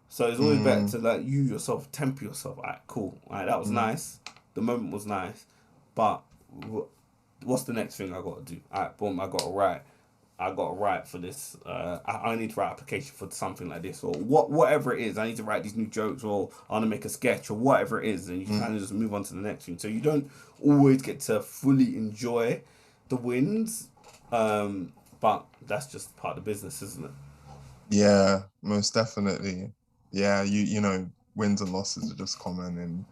So it's always better Mm, to like you yourself temper yourself. Alright, cool. Alright, that was mm, nice. The moment was nice, but what's the next thing I got to do? Alright, boom. I got to write. I got to write for this. I need to write an application for something like this, or whatever it is. I need to write these new jokes, or I want to make a sketch, or whatever it is, and you kind mm. of just move on to the next thing. So you don't always get to fully enjoy the wins, but that's just part of the business, isn't it? Yeah, most definitely. Yeah, wins and losses are just common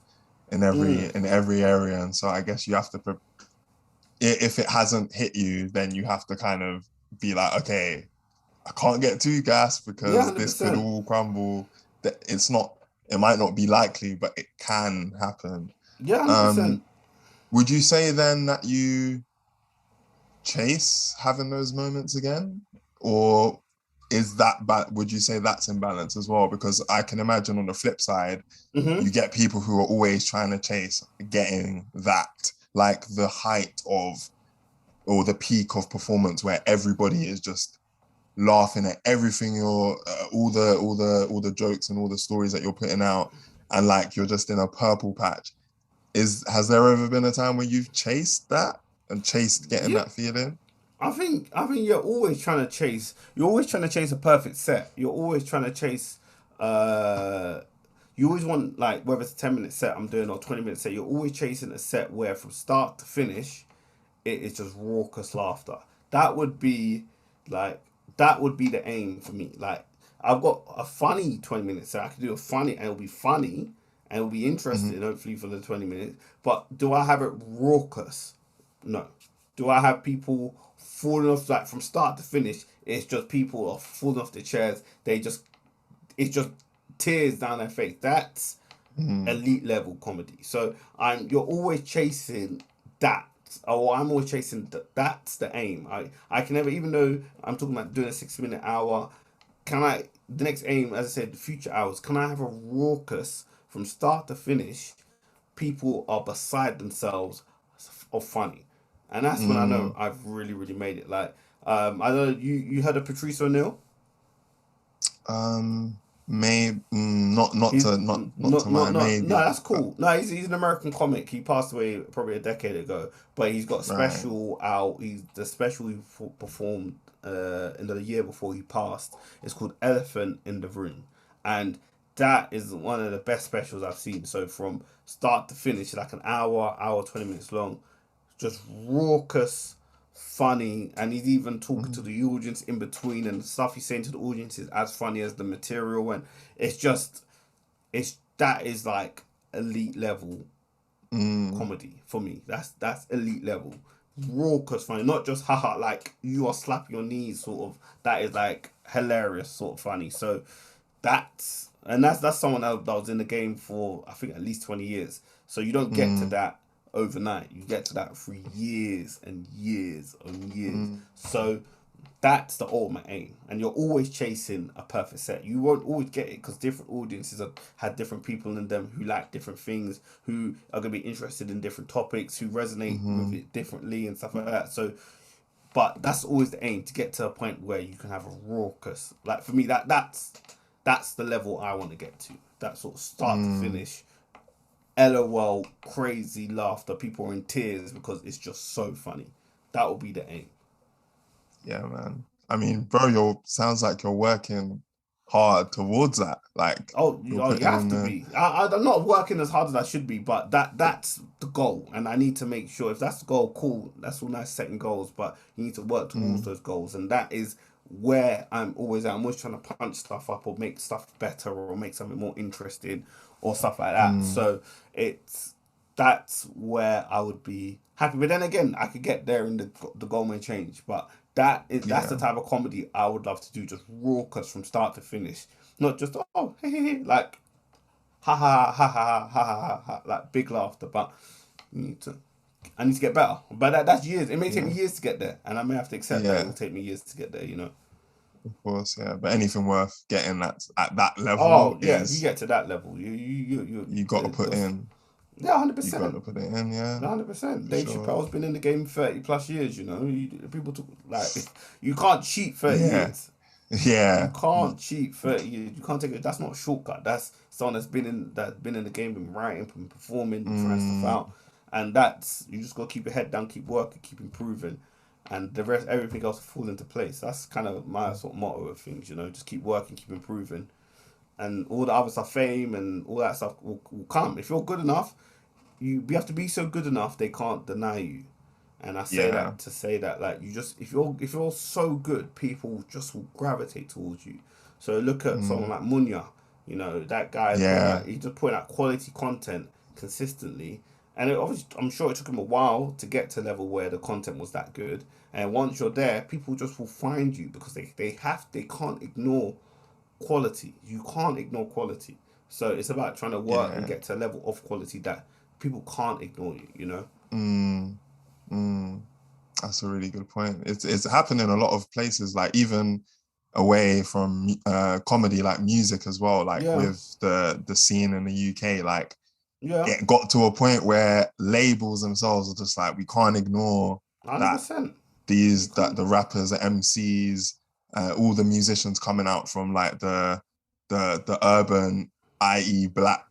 Mm. in every area, and so I guess you have to if it hasn't hit you, then you have to kind of be like, okay, I can't get too gassed Yeah, because hundred this could percent. all crumble. That it's not, it might not be likely, but it can happen. Yeah, 100%. Um, would you say then that you chase having those moments again? Or is that bad? Would you say that's imbalance as well? Because I can imagine on the flip side, Mm-hmm. you get people who are always trying to chase getting that, like the height of or the peak of performance where everybody is just laughing at everything you're all the jokes and all the stories that you're putting out and like you're just in a purple patch. Is has there ever been a time where you've chased that and chased getting Yeah, that feeling? I think you're always trying to chase. You're always trying to chase a perfect set. You're always trying to chase. Uh, you always want like whether it's a 10-minute set I'm doing or 20-minute set. You're always chasing a set where from start to finish it is just raucous laughter. That would be like that would be the aim for me. Like I've got a funny 20 minutes, so I can do a funny and it'll be funny and it'll be interesting, hopefully for the 20 minutes. But do I have it raucous? No. Do I have people falling off like from start to finish? It's just people are falling off the chairs. It's just tears down their face. That's elite level comedy. So you're always chasing that. Oh, I'm always chasing that's the aim. I can never, even though I'm talking about doing a 6 minute hour, can I, the next aim, as I said, the future hours, can I have a raucous from start to finish? People are beside themselves of funny. And that's when I know I've really, really made it. Like, I don't know, you heard of Patrice O'Neill? Maybe not He's to mind. no. Maybe. That's cool. No, he's an American comic. He passed away probably a decade ago, but he's got a Right. special out. He's the special he performed in the year before he passed. It's called Elephant in the Room, and that is one of the best specials I've seen. So from start to finish, like an hour, 20 minutes long, just raucous, funny, and he's even talking to the audience in between, and the stuff he's saying to the audience is as funny as the material, and it's just that is like elite level comedy for me. That's elite level. Raucous funny, not just haha like you are slapping your knees sort of. That is like hilarious sort of funny. So that's someone that was in the game for I think at least 20 years. So you don't get to that overnight. You get to that through years and years and years. So that's the ultimate aim, and you're always chasing a perfect set. You won't always get it because different audiences have had different people in them who like different things, who are going to be interested in different topics, who resonate with it differently and stuff like that. So, but that's always the aim, to get to a point where you can have a raucous. Like for me, that's the level I want to get to. That sort of start to finish. LOL, crazy laughter. People are in tears because it's just so funny. That will be the aim. Yeah, man. I mean, bro, you sounds like you're working hard towards that. Like you're You putting have in to the be. I'm not working as hard as I should be, but that's the goal, and I need to make sure if that's the goal, cool. That's all nice setting goals, but you need to work towards those goals, and that is where I'm always at. I'm always trying to punch stuff up or make stuff better or make something more interesting or stuff like that. So it's that's where I would be happy. But then again, I could get there and the goal may change. But that's the yeah. type of comedy I would love to do, just raucous from start to finish, not just oh hey, hey, hey, like ha ha ha ha ha ha ha ha like big laughter. But you need to. I need to get better, but that's years. It may take me Yeah. years to get there, and I may have to accept that it will Yeah. take me years to get there. Of course, yeah. But anything worth getting at that level Oh yeah, if you is get to that level, you got to put in. yeah, hundred You got percent. to put it in, yeah, 100%. for Dave sure. Chappelle's been in the game 30 plus years, People talk like you can't cheat 30 Yeah. years. You Yeah. can't cheat 30 years. You can't take it. That's not a shortcut. That's someone that's been in the game, been writing, been performing, trying stuff Mm, out. And that's you just gotta keep your head down, keep working, keep improving. And the rest everything else will fall into place. That's kind of my sort of motto of things. Just keep working, keep improving. And all the other stuff, fame and all that stuff will come. If you're good enough, you have to be so good enough they can't deny you. And I say yeah. that to say that like you just if you're so good, people just will gravitate towards you. So look at someone Mm, like Munya, that guy is putting yeah. out he's just putting out quality content consistently. And obviously, I'm sure it took him a while to get to a level where the content was that good. And once you're there, people just will find you because they can't ignore quality. You can't ignore quality. So it's about trying to work and Yeah. get to a level of quality that people can't ignore you. Mm, mm. That's a really good point. It's happening a lot of places, like even away from comedy, like music as well, like Yeah, with the scene in the UK, like yeah, it got to a point where labels themselves are just like, we can't ignore that 100%. You that can't. the rappers, the MCs, all the musicians coming out from like the urban, i.e. black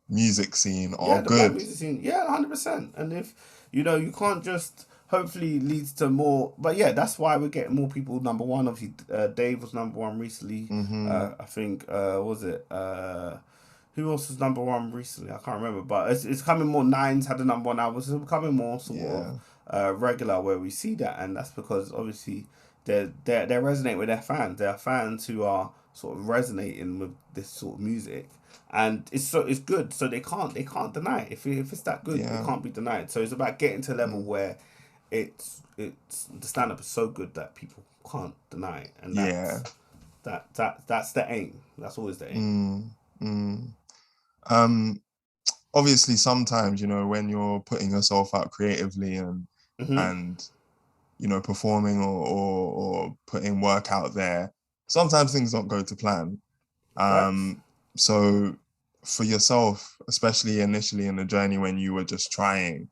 music scene are Yeah, the black good. music scene. Yeah, 100%. And if you can't just hopefully leads to more. But yeah, that's why we're getting more people. Number one, obviously, Dave was number one recently. Mm-hmm. I think what was it who else was number one recently? I can't remember, but it's coming more. Nines had the number one album. So it's becoming more sort of Yeah. regular where we see that, and that's because obviously they resonate with their fans. There are fans who are sort of resonating with this sort of music, and it's good. So they can't deny it. If it's that good, it Yeah. can't be denied. So it's about getting to a level where it's the stand up is so good that people can't deny it, and Yeah. that's the aim. That's always the aim. Mm, mm. Um, Obviously, sometimes, when you're putting yourself out creatively Hmm. and performing or putting work out there, sometimes things don't go to plan. Facts. So for yourself, especially initially in the journey when you were just trying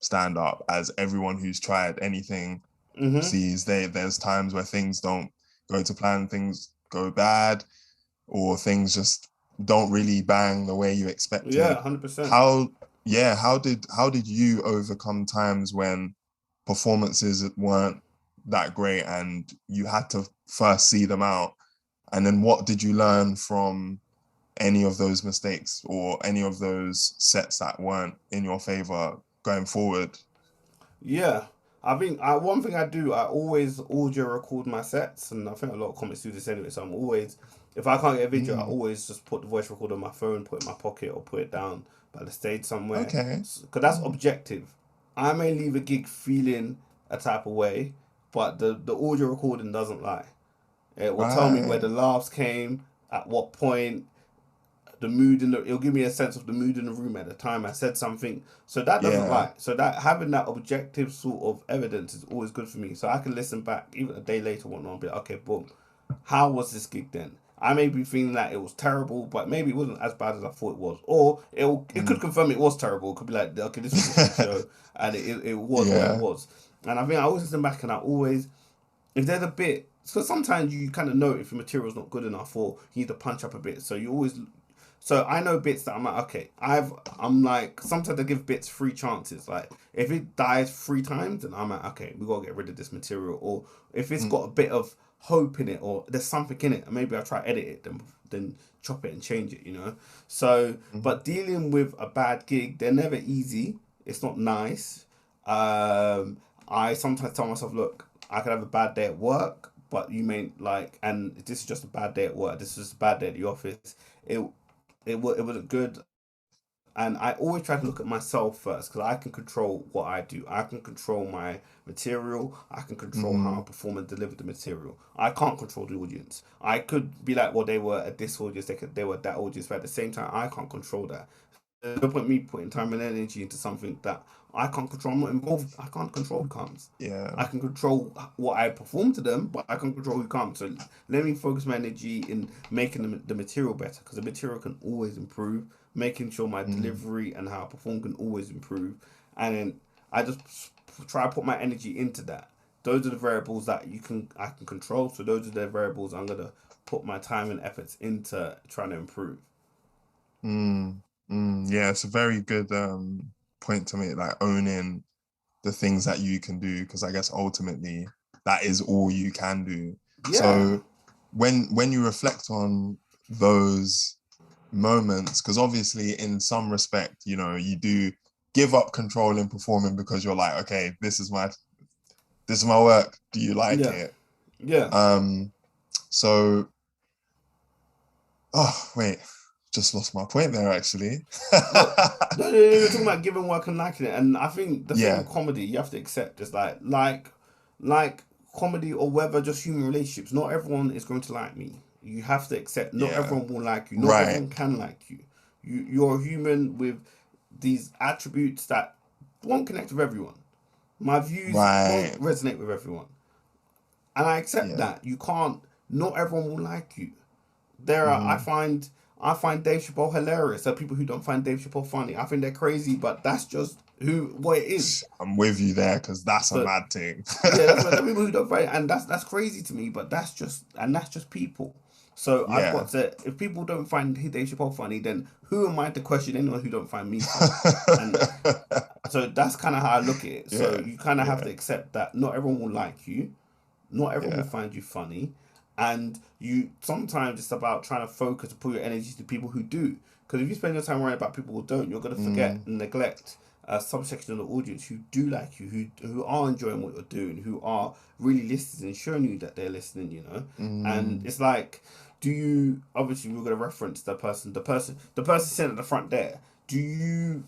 stand up, as everyone who's tried anything Hmm. sees, there's times where things don't go to plan, things go bad, or things just don't really bang the way you Yeah, expected. 100%. How, yeah, how did you overcome times when performances weren't that great and you had to first see them out? And then what did you learn from any of those mistakes or any of those sets that weren't in your favor going forward? Yeah. I think one thing I do, I always audio record my sets, and I think a lot of comics do this anyway. So I'm always, if I can't get a video, I Mm, always just put the voice recorder on my phone, put it in my pocket, or put it down by the stage somewhere. okay. Because that's Mm, objective. I may leave a gig feeling a type of way, but the audio recording doesn't lie. It will tell me where right. the laughs came, at what point, the mood in the it'll give me a sense of the mood in the room at the time I said something. So that doesn't Yeah. lie. So that having that objective sort of evidence is always good for me. So I can listen back even a day later, whatnot, and be like, okay, boom, how was this gig then? I may be feeling that it was terrible, but maybe it wasn't as bad as I thought it was. Or it Mm. could confirm it was terrible. It could be like, okay, this was a shit show, and it was what it Yeah. was. And I think I always listen back, and I always, if there's a bit, so sometimes you kind of know if your material's not good enough or you need to punch up a bit. So you always, so I know bits that I'm like, okay, I'm like, sometimes I give bits three chances. Like if it dies three times, then I'm like, okay, we gotta get rid of this material. Or if it's Mm, got a bit of hope in it, or there's something in it, and maybe I try edit it, then chop it and change it. So, mm, but dealing with a bad gig, they're never easy. It's not nice. I sometimes tell myself, look, I could have a bad day at work, but you may like, and this is just a bad day at work. This is just a bad day at the office. It it wasn't good, and I always try to look at myself first because I can control what I do. I can control my material. I can control how I mm, perform and deliver the material. I can't control the audience. I could be like, well, they were at this audience, they were that audience, but at the same time, I can't control that. There's no point me putting time and energy into something that I can't control. I'm not involved. I can't control who comes. yeah. I can control what I perform to them, but I can't control who comes. So let me focus my energy in making the material better because the material can always improve. Making sure my Mm, delivery and how I perform can always improve, and then I just try to put my energy into that. Those are the variables that I can control. So those are the variables I'm gonna put my time and efforts into trying to improve. mm, yeah, it's a very good point to make, like owning the things that you can do, because I guess ultimately that is all you can do. Yeah, So when you reflect on those moments, because obviously in some respect, you do give up control in performing because you're like, okay, this is my work. Do you like yeah, it? yeah. So oh wait, just lost my point there actually. Look, no, you're talking about giving work and liking it, and I think the thing Yeah, with comedy you have to accept is like comedy or whether just human relationships. Not everyone is going to like me. You have to accept. Not yeah, everyone will like you. Not right, everyone can like you. You're a human with these attributes that won't connect with everyone. My views right, won't resonate with everyone, and I accept yeah, that. You can't. Not everyone will like you. There are hmm, I find Dave Chappelle hilarious. There are people who don't find Dave Chappelle funny. I think they're crazy, but that's just who what it is. I'm with you there because that's a So mad thing. yeah, that's what there are people who don't find, and that's crazy to me. But that's just people. So I've Yeah. got to, if people don't find Dave Chappelle funny, then who am I to question anyone who don't find me funny? And so that's kind of how I look at it. So Yeah, you kind of have yeah, to accept that not everyone will like you, not everyone will yeah, find you funny, and you sometimes it's about trying to focus and put your energy to people who do. Because if you spend your time worrying about people who don't, you're gonna forget mm, and neglect a subsection of the audience who do like you, who are enjoying what you're doing, who are really listening, showing you that they're listening, you know. And it's like, do you, obviously we're gonna reference the person sitting at the front there. Do you?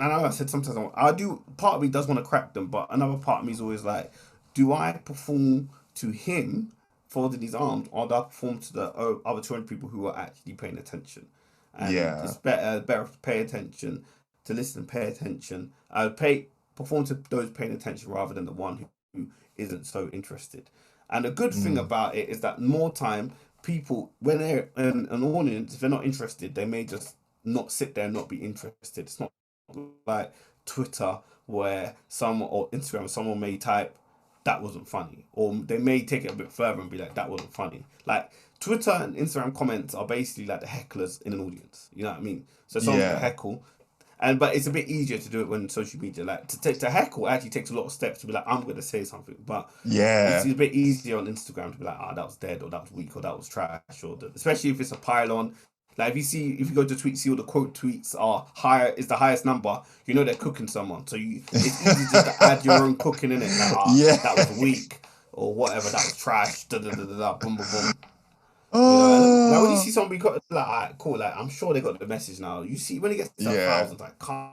I know I said sometimes I do. Part of me does want to crack them, but another part of me is always like, do I perform to him folding his arms, or do I perform to the other 200 people who are actually paying attention? And Yeah. it's better to pay attention, to listen and pay attention. Perform to those paying attention rather than the one who isn't so interested. And the good thing Mm. about it is that more time people, when they're in an audience, if they're not interested, they may just not sit there and not be interested. It's not like Twitter where someone, or Instagram, someone may type that wasn't funny, or they may take it a bit further and be like that wasn't funny. Like Twitter and Instagram comments are basically like the hecklers in an audience. You know what I mean? So someone's gonna Yeah. heckle, and but it's a bit easier to do it when social media. Like to heckle actually takes a lot of steps to be like I'm gonna say something, but it's Yeah. a bit easier on Instagram to be like, that was dead, or that was weak, or that was trash, especially if it's a pylon. Like if you go to tweets, see all the quote tweets are higher, is the highest number. You know they're cooking someone, so it's easy just to add your own cooking in it. Like Yeah. that was weak or whatever, that was trash. Da da da da da. Boom boom boom. You know, and like when you Oh. see somebody got like, alright, cool, like I'm sure they got the message now. You see when it gets to Yeah. thousands, like can't,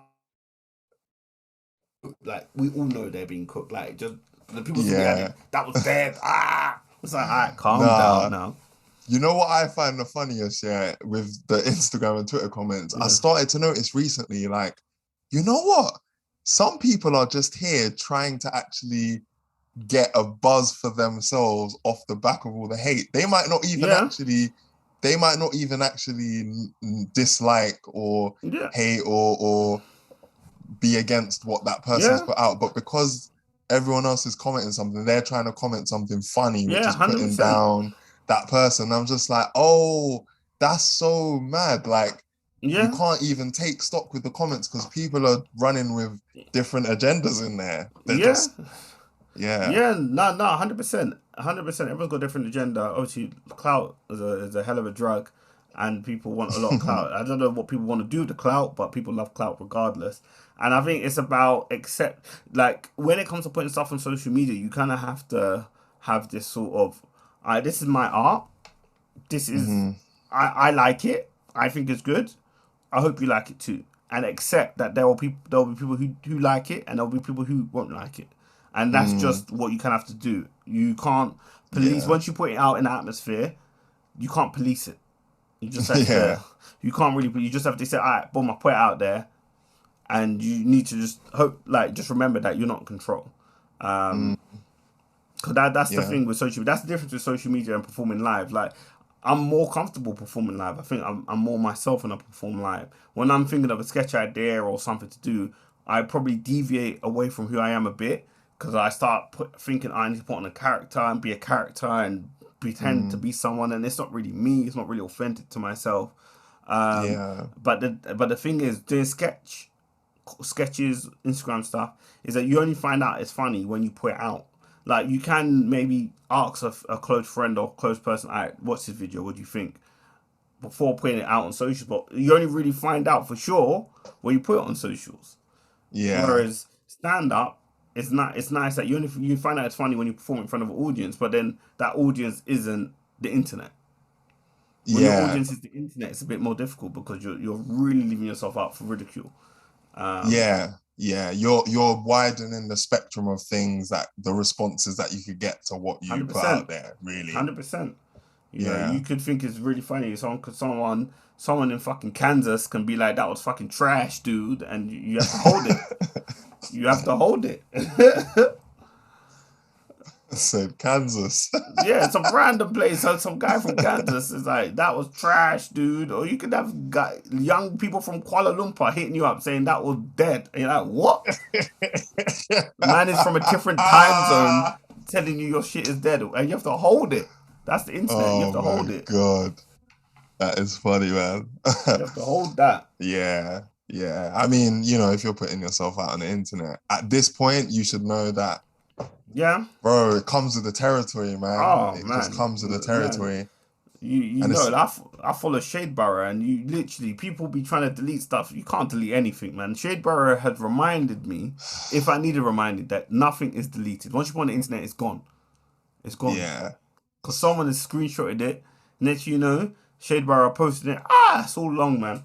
like we all know they're being cooked. Like just the people's gonna be adding, Yeah. that was dead. It's like, alright, calm down Nah. now. You know what I find the funniest, yeah, with the Instagram and Twitter comments? I Yeah. started to notice recently, like, you know what? Some people are just here trying to actually get a buzz for themselves off the back of all the hate. Yeah. They might not even actually dislike or Yeah. hate or be against what that person's Yeah. put out, but because everyone else is commenting something, they're trying to comment something funny, which Yeah. is putting 100%. down that person. I'm just like, oh, that's so mad. Like, you Yeah. can't even take stock with the comments because people are running with different agendas in there. They're Yeah. just, yeah. Yeah, no, 100%, 100%. Everyone's got a different agenda. Obviously, clout is a hell of a drug, and people want a lot of clout. I don't know what people want to do with the clout, but people love clout regardless. And I think it's about accept. Like when it comes to putting stuff on social media, you kind of have to have this sort of, this is my art. This is, Hmm. I like it. I think it's good. I hope you like it too, and accept that there will be people who like it, and there will be people who won't like it, and that's Mm, just what you kind of have to do. You can't police yeah. once you put it out in the atmosphere. You can't police it. You just have to. Yeah. You can't really. You just have to say, "All right, boom, I put it out there," and you need to just hope, like, just remember that you're not in control. Mm, Cause that's the yeah. thing with social. That's the difference with social media and performing live. Like, I'm more comfortable performing live. I think I'm more myself when I perform live. When I'm thinking of a sketch idea or something to do, I probably deviate away from who I am a bit because I start thinking I need to put on a character and be a character and pretend to Mm, be someone, and it's not really me. It's not really authentic to myself. Um, yeah. but the thing is, doing sketches, Instagram stuff, is that you only find out it's funny when you put it out. Like you can maybe ask a close friend or close person, "All right, what's this video? What do you think?" Before putting it out on socials, but you only really find out for sure when you put it on socials. Yeah. Whereas stand up, it's nice that you find out it's funny when you perform in front of an audience, but then that audience isn't the internet. When your Yeah. audience is the internet, it's a bit more difficult because you're really leaving yourself out for ridicule. Um, Yeah, yeah, you're widening the spectrum of things that the responses that you could get to what you Hundred put out percent, there, really. 100%. You know, Yeah. you could think it's really funny. Someone in fucking Kansas can be like, "That was fucking trash, dude," and you have to hold it. You have to hold it. Said Kansas. Yeah, some random place. So some guy from Kansas is like, "That was trash, dude." Or you could have young people from Kuala Lumpur hitting you up saying that was dead. And you're like, "What?" Man is from a different time zone telling you your shit is dead, and you have to hold it. That's the internet. You have Oh to my hold it. God. That is funny, man. You have to hold that. Yeah, yeah. I mean, you know, if you're putting yourself out on the internet, at this point, you should know that, Yeah. bro, it comes with the territory, man. Oh It just man, comes with the man. territory. You And know, it's like, I follow Shadebarrow, and you literally people be trying to delete stuff. You can't delete anything, man. Shadebarrow had reminded me, if I needed reminded, that nothing is deleted. Once you put on the internet, it's gone. It's gone. yeah, Because someone has screenshotted it. Next you know, Shadebarrow posted it. Ah, it's all long, man.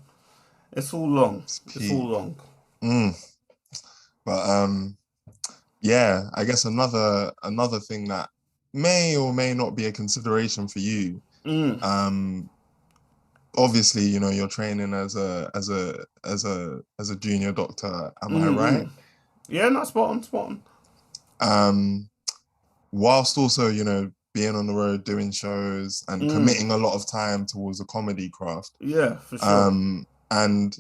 It's all long. it's It's all peak. long. Mm. But yeah, I guess another thing that may or may not be a consideration for you. Mm. Um, Obviously, you're training as a junior doctor. Am I right? Mm. Yeah, no, spot on, spot on. Um, Whilst also, being on the road doing shows and Mm. committing a lot of time towards the comedy craft. Yeah, for sure. And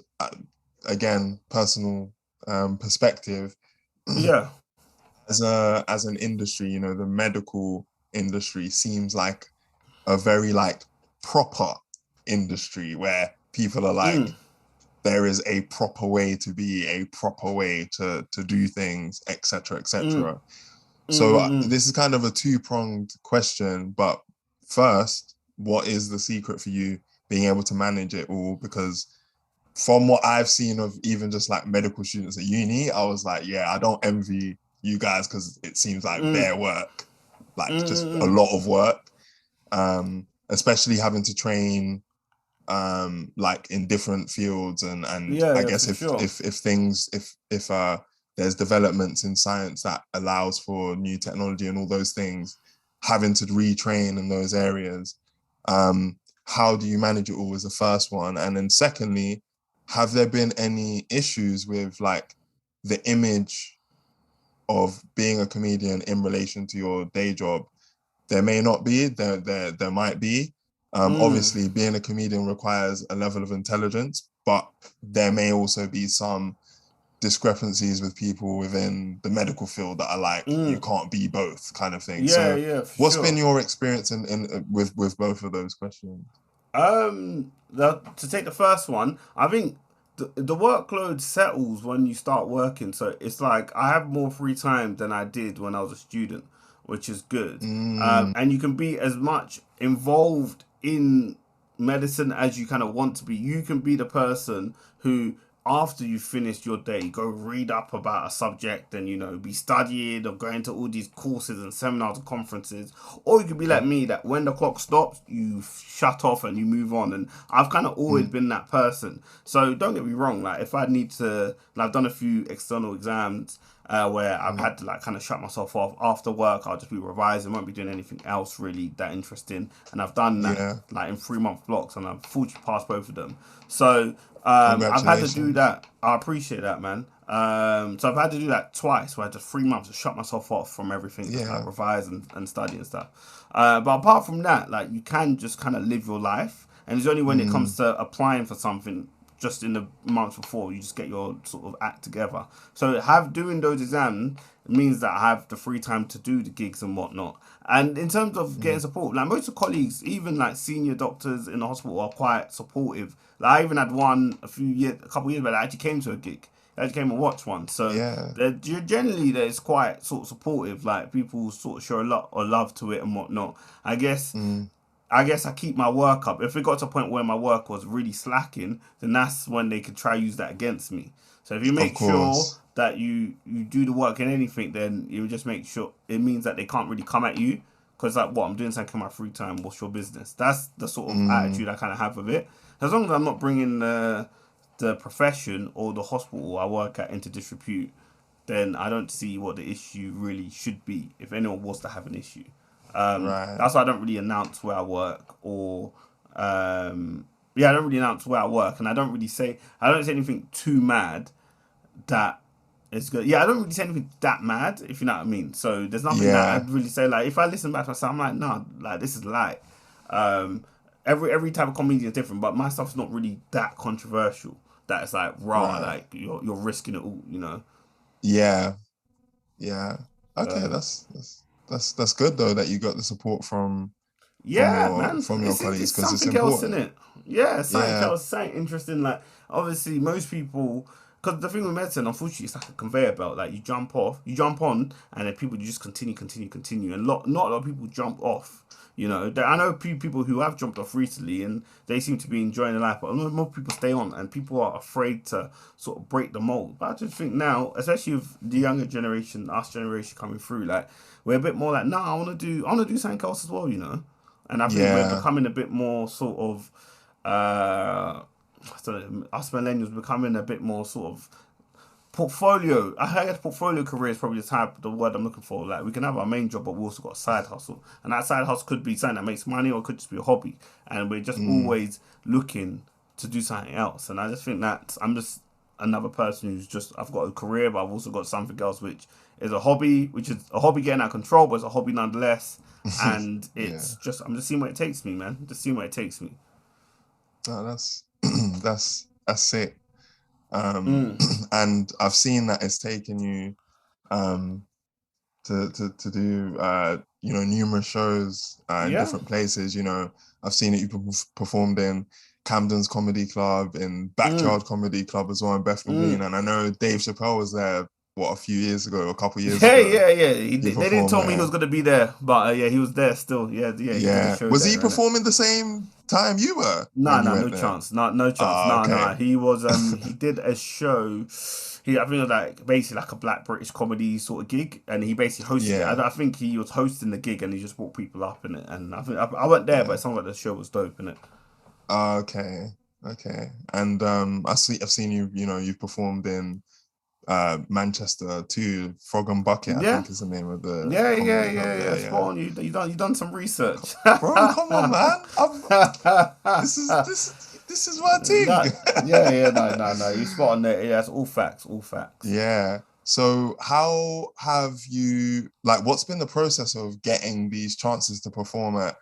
again, personal perspective, Yeah. as an industry, the medical industry seems like a very like proper industry where people are like, Mm. there is a proper way to be, a proper way to do things, etc., Mm. etc. So Mm. this is kind of a two-pronged question, but first, what is the secret for you being able to manage it all? Because from what I've seen of even just like medical students at uni, I was like, yeah, I don't envy you guys because it seems like Mm. bare work, like Mm. just a Mm. lot of work, especially having to train like in different fields and Yeah, I yeah, guess for sure. if things if there's developments in science that allows for new technology and all those things, having to retrain in those areas, um how do you manage it all, is the first one. And then secondly, have there been any issues with like the image of being a comedian in relation to your day job? There may not be, there might be. Mm. Obviously, being a comedian requires a level of intelligence, but there may also be some discrepancies with people within the medical field that are like, you Mm. can't be both kind of thing. Yeah, So yeah, for what's been sure. your experience with both of those questions? To take the first one, I think the workload settles when you start working. So it's like I have more free time than I did when I was a student, which is good. Mm, And you can be as much involved in medicine as you kind of want to be. You can be the person who, after you finished your day, go read up about a subject and be studying or going to all these courses and seminars and conferences, or you could be like mm, me that when the clock stops, you shut off and you move on. And I've kind of always mm, been that person. So don't get me wrong. Like if I need to, like, I've done a few external exams where I've mm. had to like kind of shut myself off after work. I'll just be revising, won't be doing anything else really that interesting. And I've done that Yeah, like in 3 month blocks, and I've fortunately passed both of them. So I've had to do congratulations. that. I appreciate that, man. So I've had to do that twice, where I just 3 months to shut myself off from everything, just like Yeah. revise and study and stuff. But apart from that, like you can just kind of live your life, and it's only when it Mm, comes to applying for something just in the months before you just get your sort of act together. So have doing those exams means that I have the free time to do the gigs and whatnot. And in terms of getting mm. support, like most of the colleagues, even like senior doctors in the hospital, are quite supportive. Like I even had one a couple years back that actually came to a gig. They actually came and watched one. So Yeah. they're generally that it's quite sort of supportive. Like people sort of show a lot of love to it and whatnot. I guess Mm, I guess I keep my work up. If it got to a point where my work was really slacking, then that's when they could try use that against me. So if you of make sure course. that you do the work in anything, then you just make sure it means that they can't really come at you. Because like, what I'm doing something in my free time, what's your business? That's the sort of Mm, attitude I kind of have with it. As long as I'm not bringing the profession or the hospital I work at into disrepute, then I don't see what the issue really should be if anyone was to have an issue. right. That's why I don't really announce where I work, or yeah, I don't really announce where I work, and I don't say anything too mad that is good. Yeah, I don't really say anything that mad, if you know what I mean. So there's nothing that Yeah. I'd really say. Like if I listen back to myself, I'm like, nah, like this is light. Um, every type of comedy is different, but my stuff's not really that controversial. That it's like raw, Right. like you're risking it all, you know. Yeah. Yeah. Okay, So that's good though that you got the support yeah, man, from your colleagues it's because it's something else in important. it. Yeah, something Yeah. else, something interesting. Like obviously, most people. Because the thing with medicine, unfortunately, it's like a conveyor belt. Like you jump off, you jump on, and then people just continue, and not a lot of people jump off. You know, I know people who have jumped off recently, and they seem to be enjoying their life. But a lot more people stay on, and people are afraid to sort of break the mold. But I just think now, especially with the younger generation, us generation coming through, like we're a bit more like, nah, I want to do something else as well. You know, and I think we're Yeah, becoming a bit more sort of. I don't know, us millennials becoming a bit more sort of portfolio. I guess portfolio career is probably the word I'm looking for. Like we can have our main job, but we also got a side hustle, and that side hustle could be something that makes money, or it could just be a hobby. And we're just always looking to do something else. And I just think that I'm just another person who's just I've got a career, but I've also got something else which is a hobby, which is a hobby getting out of control, but it's a hobby nonetheless. And yeah. it's just I'm just seeing where it takes me, man. Just seeing where it takes me. No, that's that's it. Mm. And I've seen that it's taken you um to do numerous shows in Yeah. different places. I've seen it. You performed in Camden's Comedy Club, in Mm. Backyard Comedy Club as well in Bethnal Green, Mm. and I know Dave Chappelle was there a few years ago, a couple years Yeah, ago. yeah, yeah. He They didn't performed tell me he was there. gonna be there, but yeah, he was there still. Yeah, yeah. He did a Yeah, show was he there, innit? performing the same time you were Nah, when you nah, no went there? chance. Nah, no chance. Ah, Nah, nah. okay. He was he did a show. I think it was like basically like a black British comedy sort of gig, and he basically hosted it. Yeah, I think he was hosting the gig, and he just brought people up in it. And I think I went there, but yeah. it sounded like the show was dope, innit? Ah, okay, okay. And I've seen you. You've performed in Manchester too. Frog and Bucket, I Yeah, think is the name of the yeah, yeah, comedy club. yeah, yeah. Yeah, Spot yeah. on. You done some research. Bro, come on, man. This is my thing. No, yeah, yeah, no, no, no. You spot on there. Yeah, it's all facts, all facts. Yeah. So how have you like what's been the process of getting these chances to perform at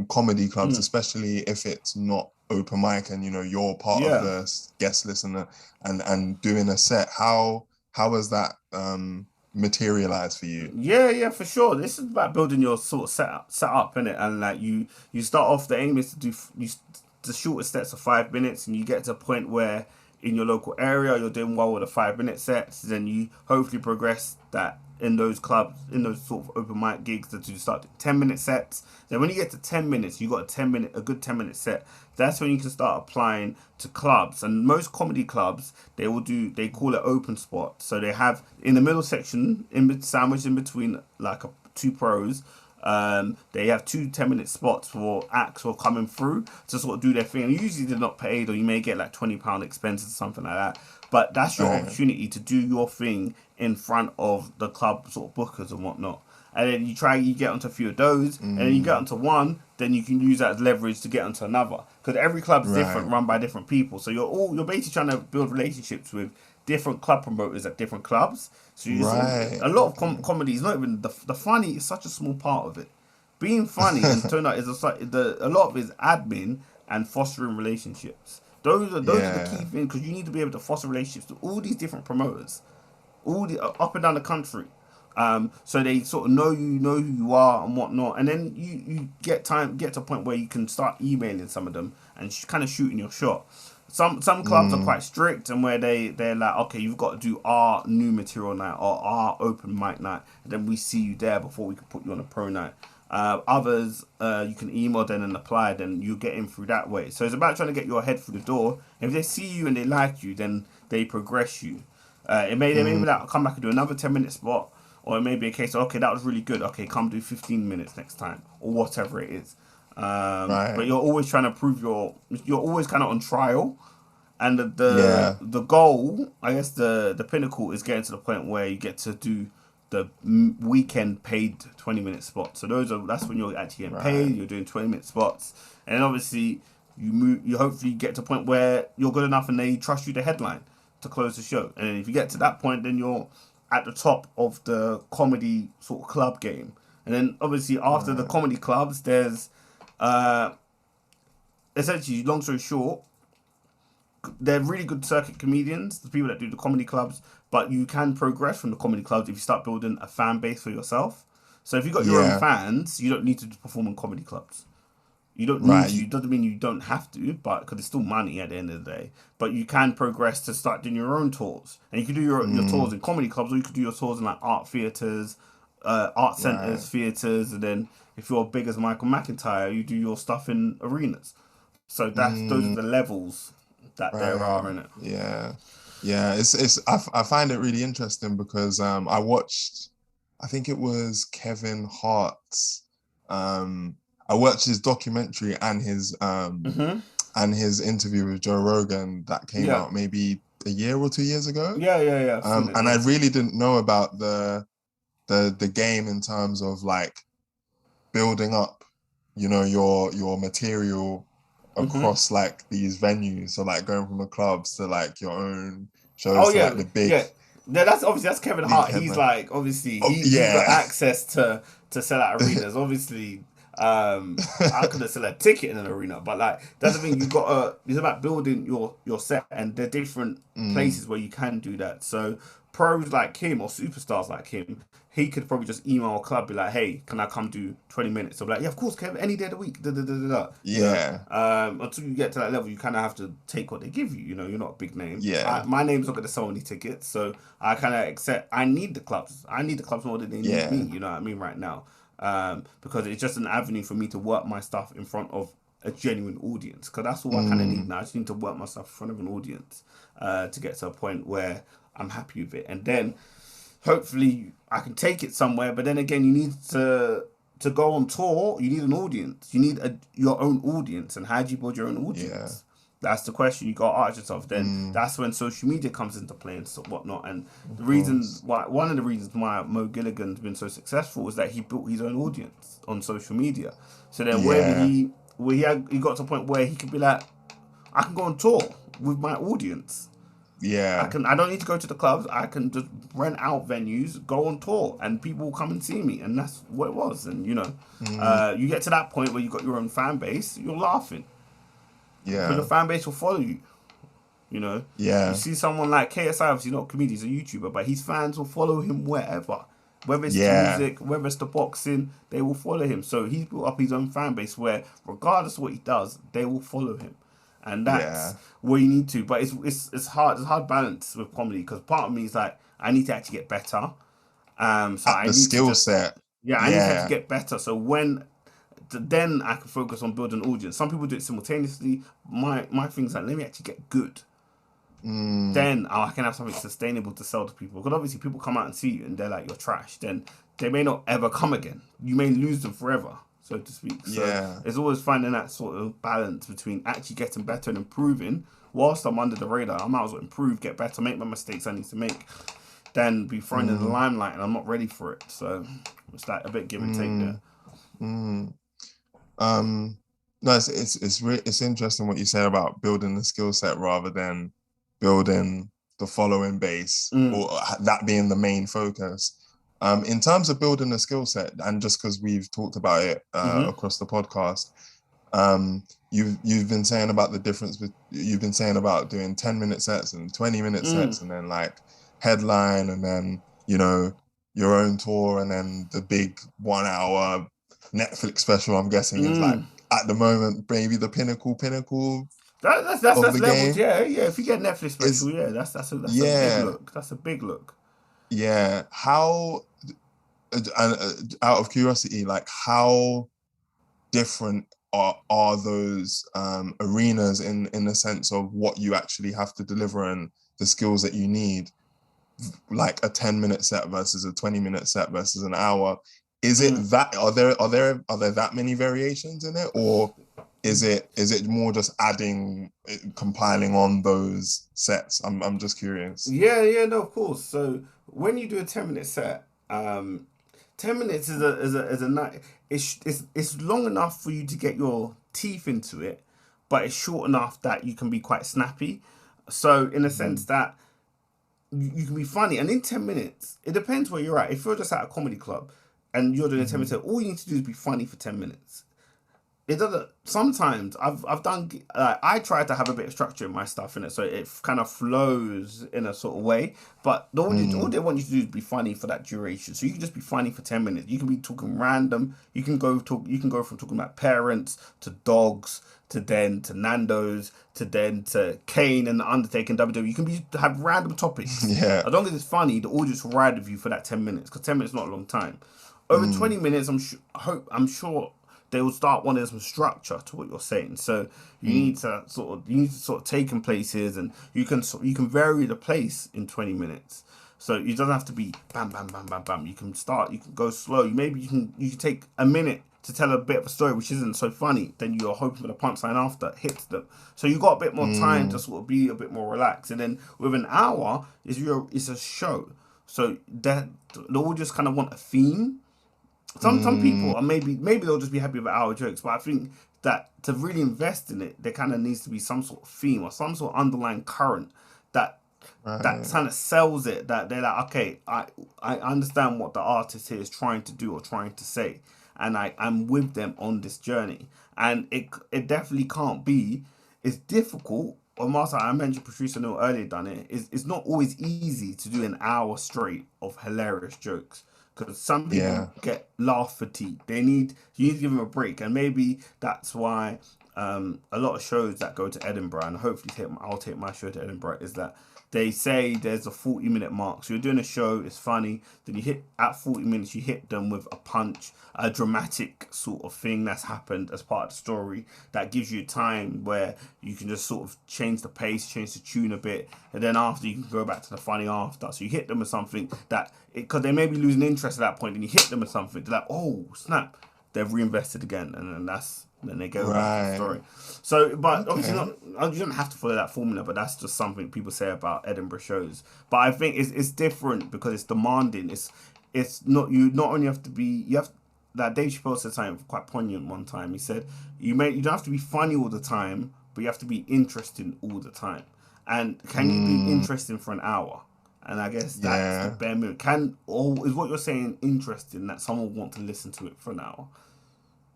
comedy clubs, Mm, especially if it's not open mic and you're part of yeah, the guest list and doing a set? How has that materialized for you? yeah, yeah, for sure. This is about building your sort of set up in it, and like you start off. The aim is to do the shortest sets of 5 minutes, and you get to a point where in your local area you're doing well with the 5 minute sets. Then you hopefully progress that in those clubs, in those sort of open mic gigs, that you start 10 minute sets. Then when you get to 10 minutes, you got a good 10 minute set. That's when you can start applying to clubs. And most comedy clubs, they call it open spot. So they have in the middle section, sandwiched in between like two pros. They have 2 10-minute spots for acts who are coming through to sort of do their thing. And usually they're not paid, or you may get like £20 expenses or something like that. But that's your Right. opportunity to do your thing in front of the club sort of bookers and whatnot. And then you get onto a few of those, and then you get Mm, onto one, then you can use that as leverage to get onto another. Because every club's different, right. run by different people. So you're basically trying to build relationships with different club promoters at different clubs. So you sort of, Right. a lot of Okay. comedy is not even the funny is such a small part of it. Being funny and turn out is a lot of it is admin and fostering relationships. Those are the key Yeah. things, because you need to be able to foster relationships with all these different promoters, all the up and down the country. So they sort of know who you are and whatnot, and then you get to a point where you can start emailing some of them and kind of shooting your shot. Some clubs are Mm, quite strict, and where they're like, okay, you've got to do our new material night or our open mic night, and then we see you there before we can put you on a pro night. Others, you can email then and apply, then you get in through that way. So it's about trying to get your head through the door. If they see you and they like you, then they progress you. They may be mm, like, come back and do another 10 minute spot, or it may be a case of, okay, that was really good. Okay, come do 15 minutes next time, or whatever it is. But right. you're always trying to prove you're always kind of on trial, and Yeah. the goal, I guess the pinnacle is getting to the point where you get to do the weekend paid 20 minute spots. So that's when you're actually getting Right. paid. You're doing 20 minute spots, and then obviously you hopefully get to a point where you're good enough and they trust you to headline to close the show. And if you get to that point, then you're at the top of the comedy sort of club game. And then obviously after the Right. comedy clubs, there's uh, essentially, long story short, they're really good circuit comedians, the people that do the comedy clubs, but you can progress from the comedy clubs if you start building a fan base for yourself. So if you've got your own Yeah. fans, you don't need to perform in comedy clubs. You don't need Right. to. It doesn't mean you don't have to, but because it's still money at the end of the day. But you can progress to start doing your own tours, and you can do your tours in comedy clubs, or you could do your tours in like art theaters, art Right. centers, theaters, and then if you're big as Michael McIntyre, you do your stuff in arenas. So those are Mm, the levels that there right. are in it. Yeah. Yeah. I find it really interesting because I watched, I think it was Kevin Hart's, um I watched his documentary Hmm. and his interview with Joe Rogan that came Yeah, out maybe a year or 2 years ago. yeah. I've seen it. And I Yeah. really didn't know about the game in terms of like building up, your material Hmm. across like these venues. So like going from the clubs to like your own Oh shows to like yeah, the big yeah. Yeah, that's obviously that's Kevin big Hart. He's headline. like obviously Oh he's got yeah. access to sell out arenas. Obviously, I couldn't sell a ticket in an arena, but like that's the thing. You got to. It's about building your set, and there are different Mm, places where you can do that. So pros like him or superstars like him, he could probably just email a club, be like, "Hey, can I come do 20 minutes?" So like, yeah, of course, Kevin, any day of the week. Da, da, da, da, da. yeah. Until you get to that level, you kind of have to take what they give you. You're not a big name. Yeah. My name's not going to sell any tickets, so I kind of accept. I need the clubs. I need the clubs more than they need me. Yeah. You know what I mean? Right now, because it's just an avenue for me to work my stuff in front of a genuine audience. Because that's all I kind of need Mm, now. I just need to work my stuff in front of an audience to get to a point where I'm happy with it, and then hopefully I can take it somewhere. But then again, you need to go on tour. You need an audience. You need your own audience. And how do you build your own yeah. audience? That's the question you got to ask yourself. Then Mm, that's when social media comes into play and so whatnot. And of the reason course. why, one of the reasons why Mo Gilligan's been so successful is that he built his own audience on social media. So then Yeah. he got to a point where he could be like, I can go on tour with my audience. Yeah. I don't need to go to the clubs. I can just rent out venues, go on tour, and people will come and see me. And that's what it was. And Mm, you get to that point where you got your own fan base, you're laughing because your yeah. fan base will follow you. You know, you Yeah. see someone like KSI, obviously not a comedian, he's a YouTuber, but his fans will follow him wherever. Whether it's the Yeah. music, whether it's the boxing, they will follow him. So he's built up his own fan base where, regardless of what he does, they will follow him, and that's Yeah. where you need to. But it's hard. It's a hard balance with comedy because part of me is like, I need to actually get better. So At I the need to skill just, set. yeah, I need to actually Yeah. get better. So then I can focus on building an audience. Some people do it simultaneously. My thing's like, let me actually get good, Mm, then I can have something sustainable to sell to people. Because obviously people come out and see you and they're like, you're trash. Then they may not ever come again. You may lose them forever, so to speak. So yeah. it's always finding that sort of balance between actually getting better and improving. Whilst I'm under the radar, I might as well improve, get better, make my mistakes I need to make, then be thrown in the Mm, limelight and I'm not ready for it. So it's like a bit give and take there. mm, mm. Um, no, it's interesting what you said about building the skill set rather than building the following base Mm. or that being the main focus. In terms of building the skill set, and just because we've talked about it Mm-hmm. across the podcast, you've been saying about the difference with you've been saying about doing 10-minute sets and 20-minute Mm. sets and then like headline and then your own tour and then the big 1 hour Netflix special. I'm guessing is like Mm. at the moment maybe the pinnacle of That's the levels, game. yeah, yeah. If you get Netflix Is special, yeah, that's a big Yeah, look. That's a big look. yeah. How out of curiosity, like how different are those arenas in the sense of what you actually have to deliver and the skills that you need, like a 10-minute set versus a 20-minute set versus an hour? Is it Mm. that are there that many variations in it, or is it more just compiling on those sets? I'm just curious. Yeah, yeah, no, of course. So when you do a 10 minute set, 10 minutes is a night. It's long enough for you to get your teeth into it, but it's short enough that you can be quite snappy. So in a sense Mm, that you can be funny, and in 10 minutes, it depends where you're at. If you're just at a comedy club and you're doing a 10 minute mhm. set, all you need to do is be funny for 10 minutes. it doesn't. Sometimes I've done. I try to have a bit of structure in my stuff in it, so it kind of flows in a sort of way. But all Mm, they want you to do is be funny for that duration. So you can just be funny for 10 minutes. You can be talking random. You can go talk. You can go from talking about parents to dogs to then to Nando's to then to Kane and the Undertaker and WWE. You can have random topics yeah. as long as it's funny. The audience will ride with you for that 10 minutes because 10 minutes is not a long time. Over Mm, 20 minutes, I'm sure they will start wanting some structure to what you're saying. So mm, you need to sort of take in places, and you can vary the pace in 20 minutes. So it doesn't have to be bam bam bam bam bam. You can start. You can go slow. You can take a minute to tell a bit of a story which isn't so funny. Then you're hoping for the punchline after hits them. So you got a bit more time to mm, sort of be a bit more relaxed. And then with an hour, it's a show. So that they'll just kind of want a theme. Some mm, people are maybe they'll just be happy with our jokes, but I think that to really invest in it, there kind of needs to be some sort of theme or some sort of underlying current that that right. kind of sells it. That they're like, okay, I understand what the artist here is trying to do or trying to say, and I'm with them on this journey. And it definitely can't be. It's difficult. Or Martha, I mentioned Patrice O'Neill earlier done it. It's not always easy to do an hour straight of hilarious jokes because some people Yeah. get laugh fatigue. You need to give them a break, and maybe that's why a lot of shows that go to Edinburgh, and hopefully I'll take my show to Edinburgh, is that they say there's a 40-minute mark. So you're doing a show, it's funny, then you hit at 40 minutes, you hit them with a punch, a dramatic sort of thing that's happened as part of the story that gives you time where you can just sort of change the pace, change the tune a bit, and then after you can go back to the funny after. So you hit them with something that, because they may be losing interest at that point, and you hit them with something, they're like, oh, snap, they've reinvested again, and then they go back to the Right. story. So, but obviously Okay. not. You don't have to follow that formula, but that's just something people say about Edinburgh shows. But I think it's different because it's demanding. It's not you. Not only have to be you have that Dave Chappelle said something quite poignant one time. He said you don't have to be funny all the time, but you have to be interesting all the time. And can you be Mm, interesting for an hour? And I guess that's the yeah. bare minimum. Or is what you're saying interesting that someone will want to listen to it for an hour?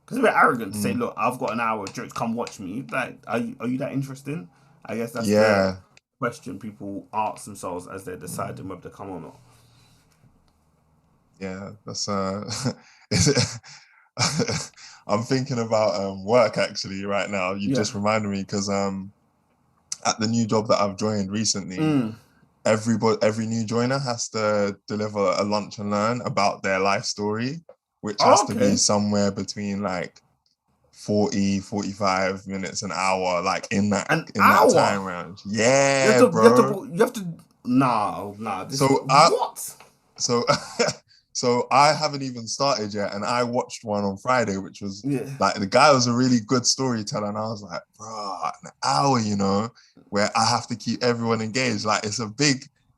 Because it's a bit arrogant to say, Mm, look, I've got an hour of jokes, come watch me. Like, are you that interesting? I guess that's the yeah. question people ask themselves as they're Mm, deciding whether to come or not. yeah. That's is it I'm thinking about work actually right now. You Yeah. just reminded me because at the new job that I've joined recently, Mm. every new joiner has to deliver a lunch and learn about their life story, which has Oh, to be okay. somewhere between like 40, 45 minutes, an hour, like An in that hour. time range. Yeah, bro. You have to. Nah. This So I what? so so I haven't even started yet, and I watched one on Friday, which was Yeah. like the guy was a really good storyteller, and I was like, bro, an hour, where I have to keep everyone engaged. Like it's a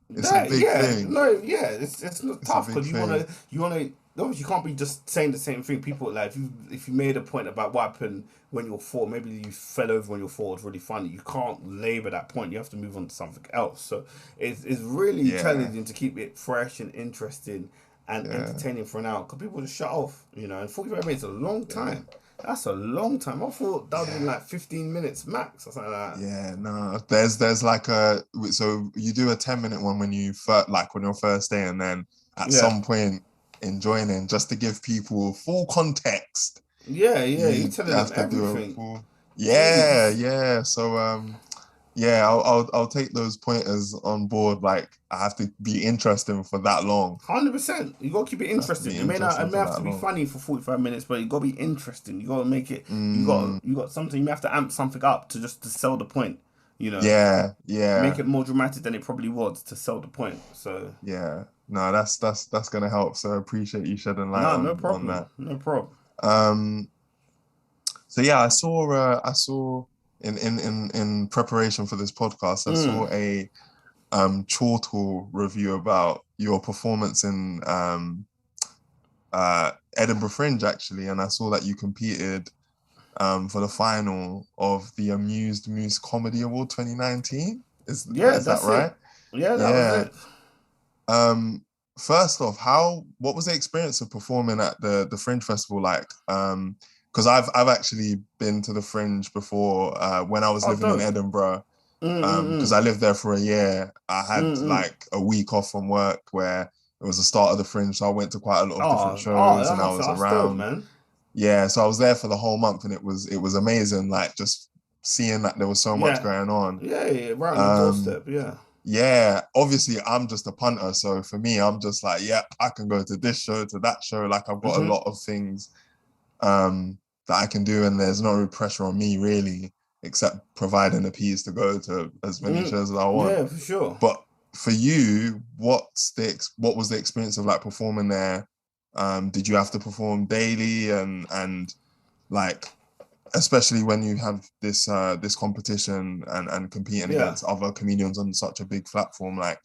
That big yeah thing. no yeah it's not It's a tough big because thing. you wanna obviously you can't be just saying the same thing. People like if you made a point about what happened when you're four, maybe you fell over when you're four, it's really funny. You can't labor that point. You have to move on to something else. So it's really Yeah, challenging to keep it fresh and interesting and yeah, entertaining for an hour because people just shut off. And 45 minutes is a long yeah, time. That's a long time. I thought that would have been yeah. like 15 minutes max or something like that. Yeah, no. There's like so you do a 10-minute one when you first like on your first day, and then at Yeah. some point in joining, just to give people full context, Yeah, you you telling them have to do a everything. full. Yeah, Jeez. yeah. So yeah, I'll take those pointers on board. Like I have to be interesting for that long. 100%. You gotta keep it I have to be interesting. It interesting may for have to that be long. funny for 45 minutes, but you gotta be interesting. You gotta make it. Mm, You got something. You may have to amp something up to sell the point. You know, yeah, make yeah, it more dramatic than it probably was to sell the point. So yeah. No, that's gonna help. So I appreciate you shedding light no, no on problem, that. no problem. Um, so yeah, I saw in preparation for this podcast, I saw Mm. a Chortle review about your performance in Edinburgh Fringe actually, and I saw that you competed for the final of the Amused Moose Comedy Award 2019. Yeah, Is that that's right? it. Yeah, that was Yeah. it. Um, First off, what was the experience of performing at the Fringe Festival like? because I've actually been to the Fringe before when I was Oh, living in dope. Edinburgh. Because I Mm, lived there for a year. I mm, had mm, mm. like a week off from work where it was the start of the Fringe, so I went to quite a lot of different shows That and I must was that's dope, around. man. Yeah, so I was there for the whole month and it was amazing, like just seeing that there was so much Yeah. going on. Yeah, right on your Um, doorstep. Yeah. yeah, obviously I'm just a punter, so for me, I'm just like, yeah, I can go to this show, to that show. Like I've got a Mm-hmm. lot of things um that I can do, and there's no pressure on me really, except providing a piece to go to as many Mm. shows as I want. Yeah, for sure. But for you, what was the experience of like performing there? Did you have to perform daily and like especially when you have this competition and competing Yeah. against other comedians on such a big platform, like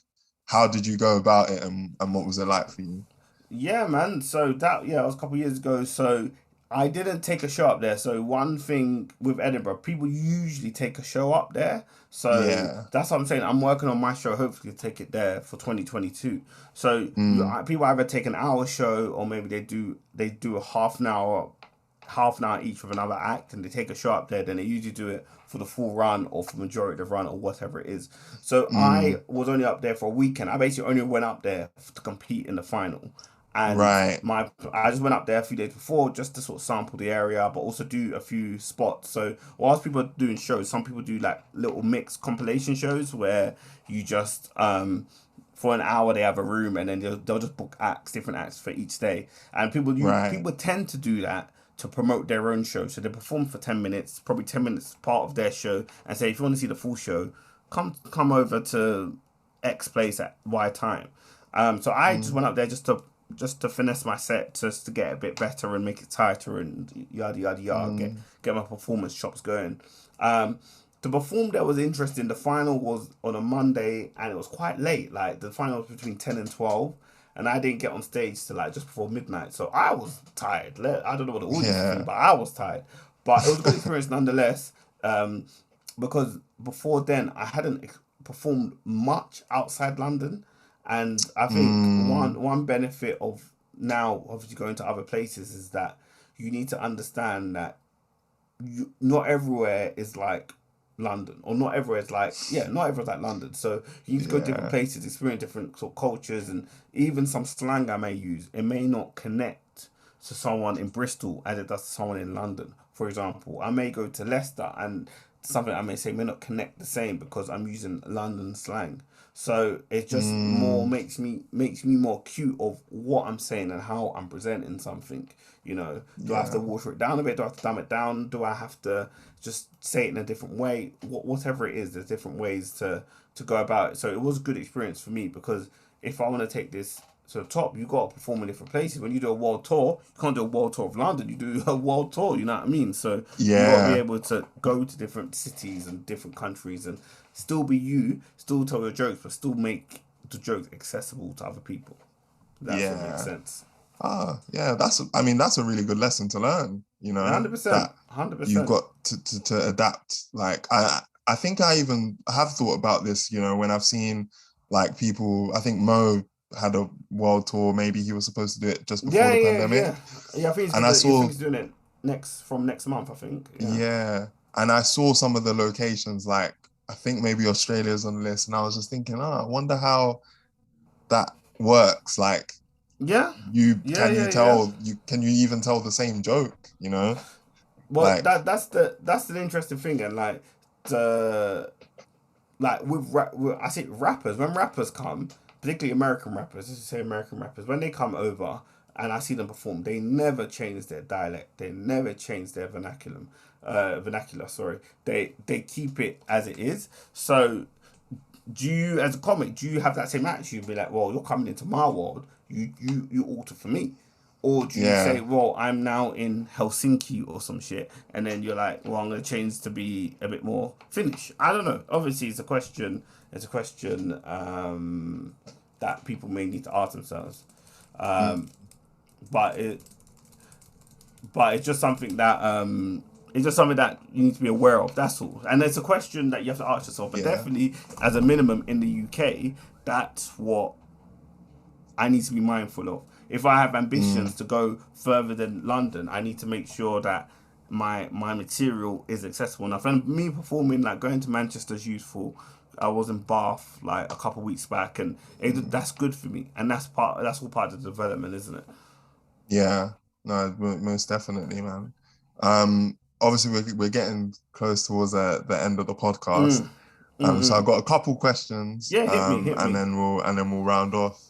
how did you go about it and what was it like for you? Yeah, man. So that it was a couple of years ago. So I didn't take a show up there. So one thing with Edinburgh, people usually take a show up there. So Yeah. that's what I'm saying. I'm working on my show. Hopefully, to take it there for 2022. So Mm, people either take an hour show or maybe they do a half an hour each with another act, and they take a show up there. Then they usually do it for the full run or for majority of the run or whatever it is. So I mm, was only up there for a weekend. I basically only went up there to compete in the final. And right. I just went up there a few days before just to sort of sample the area, but also do a few spots. So whilst people are doing shows, some people do like little mixed compilation shows where you just for an hour they have a room, and then they'll just book different acts for each day. And Right. people tend to do that to promote their own show. So they perform for 10 minutes, probably 10 minutes part of their show, and say if you want to see the full show, come over to X place at Y time. So I just Mm, went up there just to finesse my set, just to get a bit better and make it tighter and yada yada yada. mm, Get my performance chops going. Um, to perform there was interesting. The final was on a Monday and it was quite late. Like the final was between 10 and 12, and I didn't get on stage till like just before midnight. So I was tired. I don't know what the audience was feeling, yeah. but I was tired. But it was a good experience nonetheless. Because before then I hadn't performed much outside London, and I think Mm, one benefit of now obviously going to other places is that you need to understand that not everywhere is like London, or not everywhere is like not everywhere's like London. So you need to go to different yeah. places, experience different sort of cultures, and even some slang I may use. It may not connect to someone in Bristol as it does to someone in London. For example, I may go to Leicester and something I may say may not connect the same because I'm using London slang. So it just more Mm, makes me more acute of what I'm saying and how I'm presenting something. Do I have to yeah. water it down a bit? Do I have to dumb it down? Do I have to just say it in a different way? Whatever it is, there's different ways to go about it. So it was a good experience for me because if I want to take this to the top, you got to perform in different places. When you do a world tour, you can't do a world tour of London. You do a world tour. You know what I mean? So you got to be Yeah. able to go to different cities and different countries and still be you, still tell your jokes, but still make the jokes accessible to other people. That's what makes Yeah. sense. Ah, yeah, I mean, that's a really good lesson to learn, 100%. that you've 100%. got to adapt. Like I think I even have thought about this, when I've seen like people, I think Mo had a world tour, maybe he was supposed to do it just before Yeah, the yeah, pandemic. yeah. Yeah, I think he's And I gonna. I think saw, he's doing it next month. I think. Yeah. yeah, and I saw some of the locations, like I think maybe Australia's on the list, and I was just thinking, I wonder how that works. Like Yeah. you Yeah. can you Yeah. Yeah. tell you can you even tell the same joke, Well, like that's the interesting thing, and the I say rappers, when rappers come, particularly American rappers, let's just say American rappers, when they come over and I see them perform, they never change their dialect, they never change their vernacular. Sorry, they keep it as it is. So do you, as a comic, do you have that same attitude? Be like, well, you're coming into my world, you alter for me. Or do you say, yeah. well, I'm now in Helsinki or some shit, and then you're like, well, I'm gonna change to be a bit more Finnish. I don't know. Obviously, it's a question. It's a question that people may need to ask themselves. Mm, But it's just something that you need to be aware of. That's all. And it's a question that you have to ask yourself. But yeah. definitely, as a minimum in the UK, that's what I need to be mindful of. If I have Mm, ambitions to go further than London, I need to make sure that my material is accessible enough. And me performing, like going to Manchester's useful. I was in Bath like a couple of weeks back, and that's good for me. And that's all part of the development, isn't it? Yeah, no, most definitely, man. Obviously, we're getting close towards the end of the podcast. Mm, mm, So I've mm. got a couple questions, Yeah, hit and me. then we'll round off.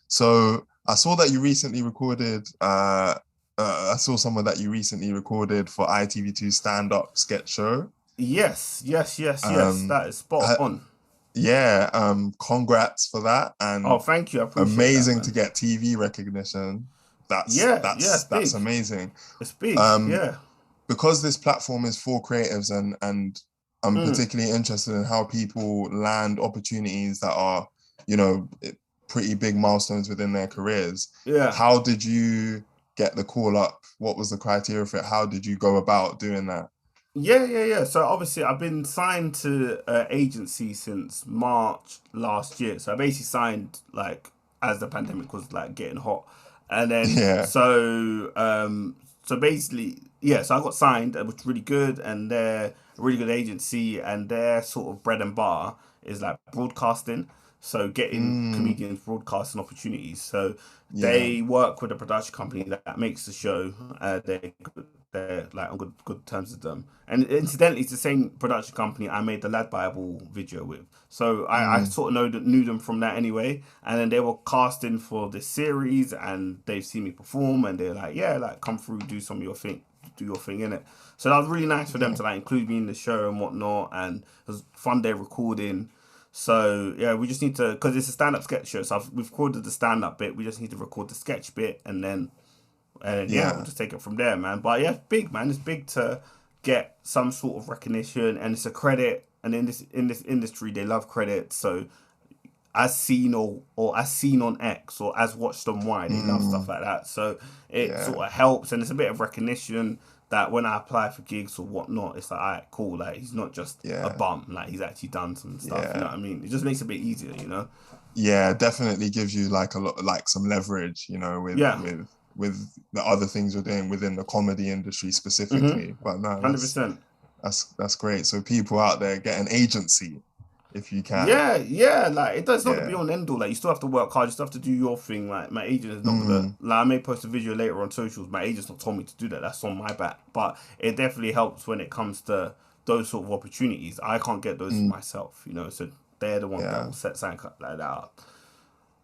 So I saw that you recently recorded. I saw someone that you recently recorded for ITV2 stand-up sketch show. Yes, yes, yes, yes. Um, That is spot I, on. yeah. Congrats for that, Oh, and thank you. I appreciate that, amazing to man. get TV recognition. That's Yeah, yeah, that's it's that's big. amazing. It's big. Um, Yeah. because this platform is for creatives, and I'm Mm, particularly interested in how people land opportunities that are, you know, pretty big milestones within their careers. yeah. How did you get the call up? What was the criteria for it? How did you go about doing that? Yeah, yeah, yeah. So obviously, I've been signed to an agency since March last year. So I basically signed like as the pandemic was like getting hot, and then Yeah. so basically, yeah. So I got signed, which was really good, and they're a really good agency, and their sort of bread and butter is like broadcasting. So getting Mm, comedians broadcasting opportunities. So yeah. they work with a production company that makes the show. They're like on good terms with them. And incidentally, it's the same production company I made the Lad Bible video with. So I Mm, sort of knew them from that anyway. And then they were casting for this series, and they've seen me perform, and they're like, yeah, like come through, do your thing in it. So that was really nice for them yeah. to like include me in the show and whatnot. And it was fun day recording. So yeah, we just need to, because it's a stand-up sketch show. So we've recorded the stand-up bit. We just need to record the sketch bit, and yeah, we'll Yeah. just take it from there, man. But yeah, it's big, man. It's big to get some sort of recognition, and it's a credit. And in this industry, they love credit. So as seen or as seen on X or as watched on Y, they love stuff Mm, like that. So it yeah. sort of helps, and it's a bit of recognition that when I apply for gigs or whatnot, it's like, alright, cool. Like he's not just a Yeah. bum. Like he's actually done some stuff. You know Yeah. what I mean? It just makes it a bit easier. You know? Yeah, definitely gives you like a lot, like some leverage, with Yeah. the other things you're doing within the comedy industry Mhm. specifically. But no, 100%. that's great. So people out there get an agency if you can. Yeah, yeah, like it does not the be Yeah. on end all. Like you still have to work hard, you still have to do your thing. Like my agent is not gonna Mm, like I may post a video later on socials. My agent's not told me to do that. That's on my back. But it definitely helps when it comes to those sort of opportunities. I can't get those for mm, myself, you know. So they're the ones that yeah. will set something like that up.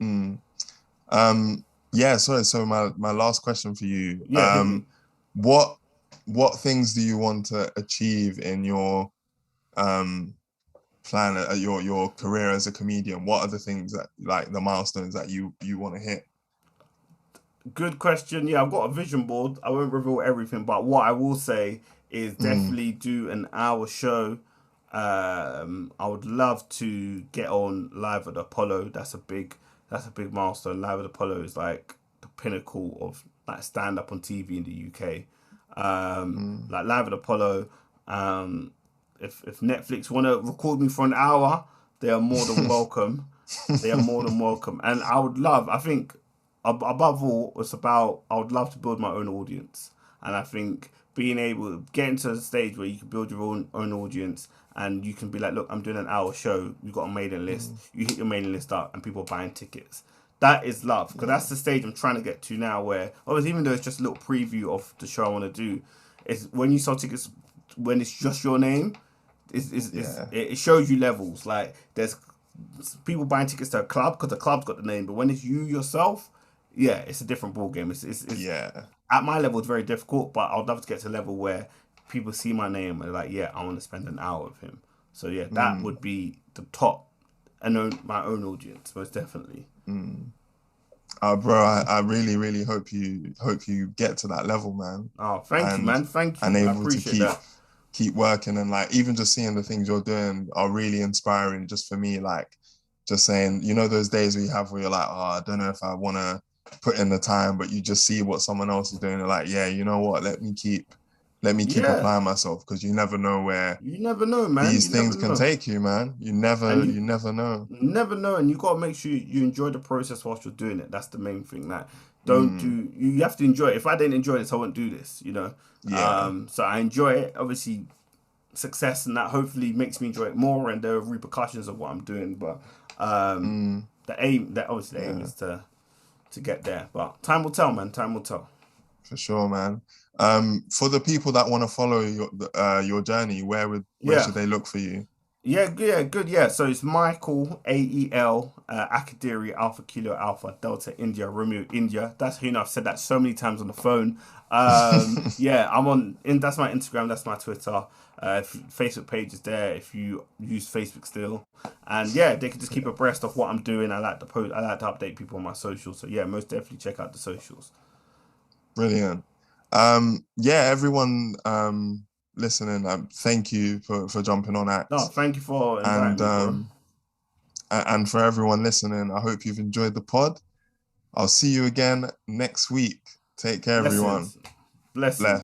Mm. Um, yeah, so my last question for you. Yeah, hit me. What what things do you want to achieve in your um plan your career as a comedian? What are the things that like the milestones that you want to hit? Good question. Yeah, I've got a vision board. I won't reveal everything, but what I will say is Mm, definitely do an hour show. I would love to get on live at Apollo. That's a big milestone. Live at Apollo is like the pinnacle of like stand up on TV in the UK. mm, Like live at Apollo. Um, if Netflix want to record me for an hour, they are more than welcome. They are more than welcome, and I would love. I think above all, it's about. I would love to build my own audience, and I think being able to get into a stage where you can build your own audience, and you can be like, look, I'm doing an hour show. You've got a mailing list. mm, You hit your mailing list up, and people are buying tickets. That is love, because yeah, that's the stage I'm trying to get to now. Where obviously, even though it's just a little preview of the show I want to do, is when you sell tickets when it's just your name. yeah, It shows you levels. Like there's people buying tickets to a club because the club's got the name, but when it's you yourself, yeah, it's a different ball game. It's yeah. at my level, it's very difficult, but I'd love to get to a level where people see my name and they're like, yeah, I want to spend an hour with him. So yeah, that Mm, would be the top, and my own audience most definitely. mm. Bro, I really, really hope you get to that level, man, Oh, thank you, and man. Thank and you. I able to appreciate keep that. keep working, and like even just seeing the things you're doing are really inspiring just for me. Like just saying, those days we have where you're like, oh, I don't know if I want to put in the time, but you just see what someone else is doing. You're like, yeah, you know what? Let me keep Yeah, applying myself because you never know where you never know, man. these You never things can know, take you, man. You and never you you never know. never know, and you gotta make sure you enjoy the process whilst you're doing it. That's the main thing. Like Don't do. You have to enjoy it. If I didn't enjoy this, I wouldn't do this. Yeah. So I enjoy it. Obviously, success and that hopefully makes me enjoy it more, and there are repercussions of what I'm doing. But the aim Yeah, is to get there. But time will tell, man. Time will tell. for sure, man. For the people that want to follow your journey, where Yeah. should they look for you? Yeah, yeah, good. Yeah, so it's Michael AEL Akadiri Alpha Kilo Alpha Delta India Romeo India. That's I've said that so many times on the phone. Yeah, that's my Instagram. That's my Twitter. Facebook page is there if you use Facebook still. And yeah, they can just keep abreast of what I'm doing. I like to post. I like to update people on my socials. So yeah, most definitely check out the socials. Brilliant. Yeah, everyone listening, thank you for jumping on No, Axe. thank you for And inviting me, bro. and for everyone listening, I hope you've enjoyed the pod. I'll see you again next week. Take care, everyone. Blessings, blessings. Bless.